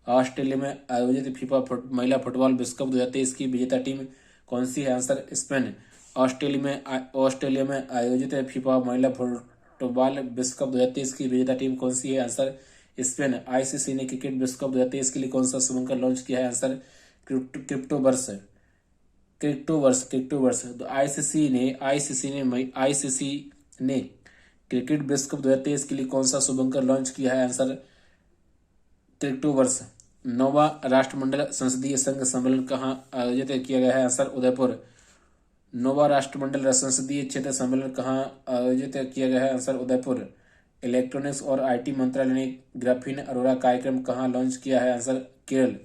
ऑस्ट्रेलिया में आयोजित फीफा महिला फुटबॉल विश्व कप 2023 की विजेता टीम कौन सी है? Answer Spain. ऑस्ट्रेलिया में आयोजित फीफा महिला फुटबॉल विश्व कप 2023 की विजेता टीम कौन सी है? Answer Spain. आईसीसी ने क्रिकेट विश्व कप 2023 के लिए कौन सा शुभंकर लॉन्च किया है? आंसर क्रिप्टोवर्स। तो आईसीसी ने क्रिकेट विश्व कप 2023 के लिए कौन सा शुभंकर लॉन्च किया है? आंसर क्रिप्टोवर्स। 9वां राष्ट्रमंडल संसदीय संघ सम्मेलन कहाँ आयोजित किया गया है? आंसर उदयपुर। 9वां राष्ट्रमंडल संसदीय क्षेत्र सम्मेलन कहाँ आयोजित किया गया है? आंसर उदयपुर। इलेक्ट्रॉनिक्स और आईटी मंत्रालय ने ग्राफीन अरोरा कार्यक्रम कहाँ लॉन्च किया है? आंसर केरल।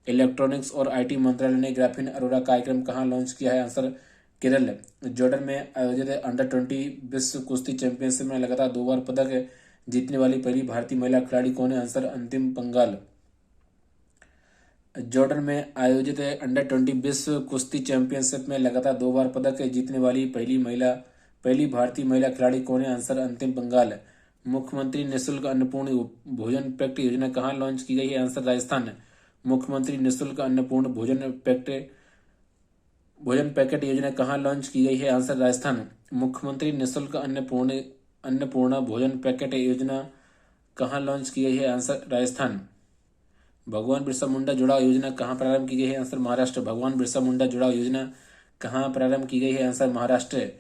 इलेक्ट्रॉनिक्स और आईटी मंत्रालय ने ग्राफीन अरोरा कार्यक्रम कहाँ लॉन्च किया है? आंसर केरल। जॉर्डन में आयोजित अंडर 20 विश्व कुश्ती चैंपियनशिप में लगातार 2 बार पदक जीतने वाली पहली भारतीय महिला खिलाड़ी कौन है? आंसर अंतिम पंघाल। जॉर्डन में आयोजित अंडर 20 विश्व कुश्ती चैंपियनशिप में लगातार 2 बार पदक जीतने वाली पहली भारतीय महिला खिलाड़ी कौन है? आंसर अंतिम पंघाल। मुख्यमंत्री निःशुल्क अन्नपूर्ण भोजन पैक्ट योजना कहाँ लॉन्च की गई है? आंसर राजस्थान। मुख्यमंत्री निःशुल्क अन्नपूर्ण भोजन पैकेट योजना कहाँ लॉन्च की गई है? आंसर राजस्थान। मुख्यमंत्री निःशुल्क अन्नपूर्णा भोजन पैकेट योजना कहाँ लॉन्च की गई है? आंसर राजस्थान। भगवान बिरसा मुंडा जुड़ाव योजना कहाँ प्रारंभ की गई है? आंसर महाराष्ट्र। भगवान बिरसा मुंडा जुड़ाव योजना कहाँ प्रारंभ की गई है? आंसर महाराष्ट्र।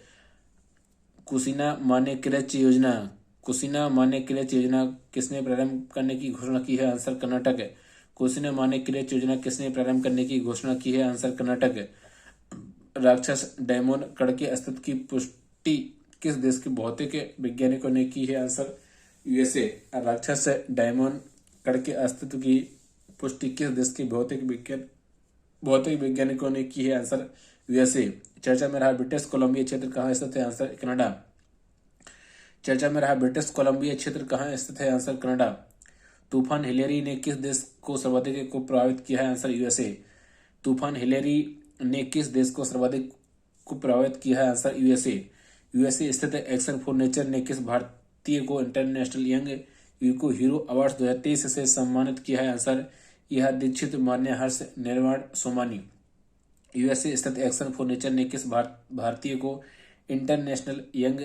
कुशीना माने किरच योजना किसने प्रारंभ करने की घोषणा की है? आंसर कर्नाटक है। कुशीना माने किरच योजना किसने प्रारंभ करने की घोषणा की है? आंसर कर्नाटक है। राक्षस डायमंड कण के अस्तित्व की पुष्टि किस देश के भौतिक वैज्ञानिकों ने की है? Answer USA. राक्षस डायमंड कण के अस्तित्व की पुष्टि किस देश के भौतिक वैज्ञानिकों ने की है? Answer USA. चर्चा में रहा ब्रिटिश कोलंबिया क्षेत्र कहाँ स्थित है? Answer Canada. चर्चा में रहा ब्रिटिश कोलंबिया क्षेत्र कहाँ स्थित है? Answer Canada. तूफान हिलेरी ने किस देश को सर्वाधिक को प्रभावित किया है? Answer USA. तूफान हिलेरी ने किस देश को सर्वाधिक को प्रभावित किया है? Answer USA. यूएसए स्थित एक्शन फॉर नेचर ने किस भारतीय को International Young Eco Hero Award 2023 से सम्मानित किया है? आंसर यह दीक्षित, मान्य हर्ष, निर्वाण सोमानी। यूएसए स्थित एक्शन फॉर नेचर ने किस भारतीय को International Young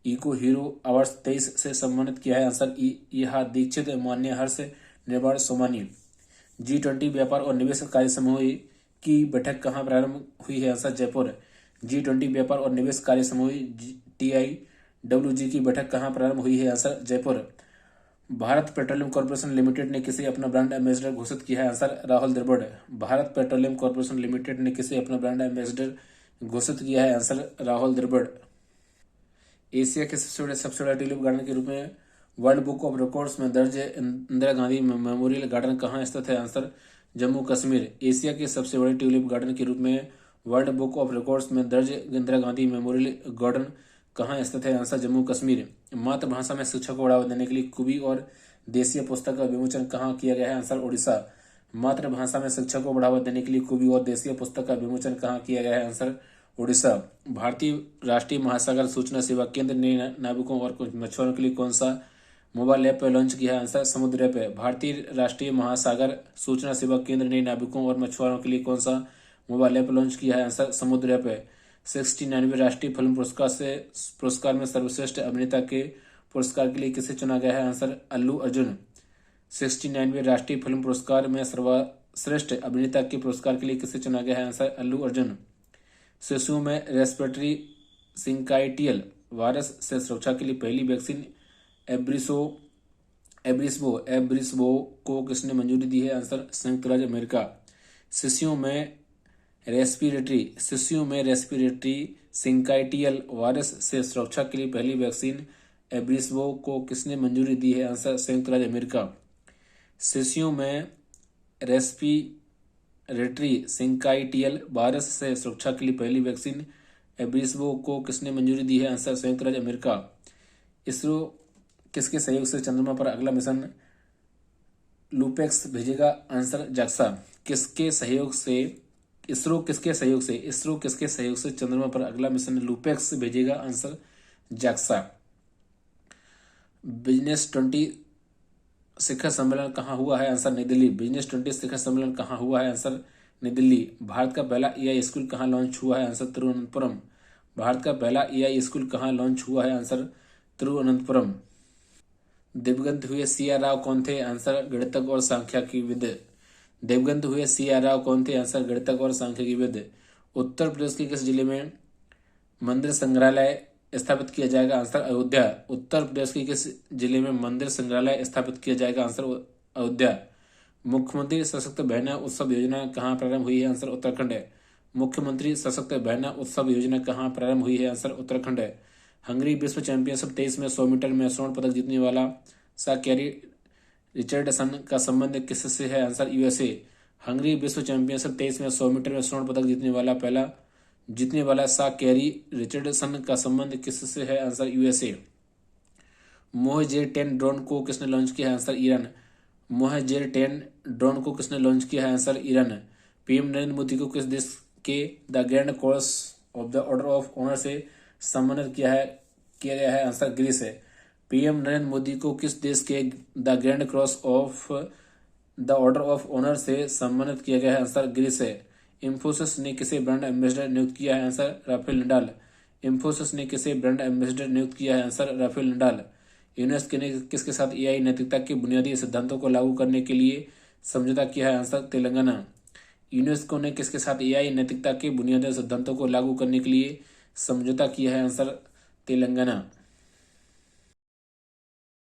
Eco Hero Award 23 से सम्मानित किया है? आंसर यह दीक्षित, मान्य हर्ष, निर्वाण सोमानी। G20 व्यापार और निवेश कार्य समूह की बैठक कहाँ प्रारंभ हुई है? आंसर जयपुर। G20 व्यापार और निवेश कार्य समूह TIWG की बैठक कहाँ प्रारंभ हुई है? Answer Jaipur. Bharat petroleum corporation limited ने किसे अपना ब्रांड एम्बेसडर घोषित किया है? Answer Rahul Dravid. Bharat petroleum corporation limited ने किसे अपना ब्रांड एम्बेसडर घोषित किया है? आंसर राहुल द्रविड़। एशिया के सबसे बड़ा ट्यूलिप गार्डन के रूप में वर्ल्ड बुक ऑफ रिकॉर्ड्स में दर्ज इंदिरा गांधी मेमोरियल गार्डन कहाँ स्थित है? आंसर जम्मू कश्मीर। एशिया के सबसे बड़े ट्यूलिप गार्डन के रूप में वर्ल्ड बुक ऑफ रिकॉर्ड्स में दर्ज इंदिरा गांधी मेमोरियल गार्डन कहाँ स्थित है? आंसर जम्मू कश्मीर। मातृभाषा में शिक्षा को बढ़ावा देने के लिए कुबी और देशीय पुस्तक का विमोचन कहाँ किया गया है? आंसर ओडिशा। मातृभाषा में शिक्षा को बढ़ावा देने के लिए कुबी और देशीय पुस्तक का विमोचन कहाँ किया गया है? आंसर ओडिशा। भारतीय राष्ट्रीय महासागर सूचना सेवा केंद्र ने नाविकों और कुछ मछुआरों के लिए कौन सा मोबाइल ऐप लॉन्च किया है? आंसर समुद्र ऐप है। भारतीय राष्ट्रीय महासागर सूचना सेवा केंद्र ने नाविकों और मछुआरों के लिए कौन सा मोबाइल ऐप लॉन्च किया है? आंसर समुद्र ऐप है। 69वें राष्ट्रीय फिल्म पुरस्कार में सर्वश्रेष्ठ अभिनेता के पुरस्कार के लिए किसे चुना गया है? आंसर अल्लू अर्जुन। 69वें राष्ट्रीय फिल्म पुरस्कार में सर्वश्रेष्ठ अभिनेता के पुरस्कार के लिए किसे चुना गया है? आंसर अल्लू अर्जुन। शिशुओं में रेस्पिरेटरी सिंकाइटियल वायरस से सुरक्षा के लिए पहली वैक्सीन एब्रिसबो को किसने मंजूरी दी है? आंसर संयुक्त राज्य अमेरिका। शिशुओं में रेस्पिरेटरी सिंकाइटियल वायरस से सुरक्षा के लिए पहली वैक्सीन एब्रिसबो को किसने मंजूरी दी है? आंसर संयुक्त राज्य अमेरिका। शिशुओं में रेस्पिरेटरी सिंकाइटियल वायरस से सुरक्षा के लिए पहली वैक्सीन एब्रिसबो को किसने मंजूरी दी है? आंसर संयुक्त राज्य अमेरिका। इसरो किसके सहयोग से चंद्रमा पर अगला मिशन लूपेक्स भेजेगा? Answer JAXA. इसरो किसके सहयोग से चंद्रमा पर अगला मिशन लूपेक्स भेजेगा? Answer JAXA. बिजनेस 20 शिखर सम्मेलन कहाँ हुआ है? आंसर नई दिल्ली। बिजनेस 20 शिखर सम्मेलन कहाँ हुआ है? आंसर नई दिल्ली। भारत का पहला AI स्कूल कहाँ लॉन्च हुआ है? आंसर तिरुवनंतपुरम। भारत का पहला AI स्कूल कहाँ लॉन्च हुआ है? आंसर तिरुवनंतपुरम। दिवंगत हुए CR राव कौन थे? आंसर गणितज्ञ और सांख्यिकीविद। दिवंगत हुए CR राव कौन थे? आंसर गणितज्ञ और सांख्यिकीविद। उत्तर प्रदेश के किस जिले में मंदिर संग्रहालय स्थापित किया जाएगा? आंसर अयोध्या। उत्तर प्रदेश के किस जिले में मंदिर संग्रहालय स्थापित किया जाएगा? आंसर अयोध्या। मुख्यमंत्री सशक्त बहना उत्सव योजना कहाँ प्रारंभ हुई है? आंसर उत्तराखंड है। मुख्यमंत्री सशक्त बहना उत्सव योजना कहाँ प्रारंभ हुई है? आंसर उत्तराखंड है। हंगरी विश्व चैंपियनशिप 23 में 100 मीटर में स्वर्ण पदक जीतने वाला कैरी रिचर्डसन का संबंध किससे है? Answer USA। हंगरी विश्व चैंपियनशिप 23 में 100 मीटर में स्वर्ण पदक जीतने वाला कैरी रिचर्डसन का संबंध किससे है? Answer USA। मोहजेर-10 ड्रोन को किसने लॉन्च किया है? Answer Iran. मोहजेर-10 ड्रोन को किसने लॉन्च किया है? Answer Iran. PM Narendra Modi को किस देश के the grand cross of the order of honour से सम्मानित किया गया है? आंसर ग्रीस है। पीएम नरेंद्र मोदी को किस देश के the grand cross of the order of honour से सम्मानित किया गया है? आंसर ग्रीस है। इंफोसिस ने किसे ब्रांड एम्बेसडर नियुक्त किया है? Answer Rafael Nadal. इंफोसिस ने किसे ब्रांड एम्बेसडर नियुक्त किया है? Answer Rafael Nadal. यूनेस्को ने किसके साथ AI नैतिकता के बुनियादी सिद्धांतों को लागू करने के लिए समझौता किया है? आंसर तेलंगाना। यूनेस्को ने किसके साथ AI नैतिकता के बुनियादी सिद्धांतों को लागू करने के लिए समझौता किया है? आंसर तेलंगाना।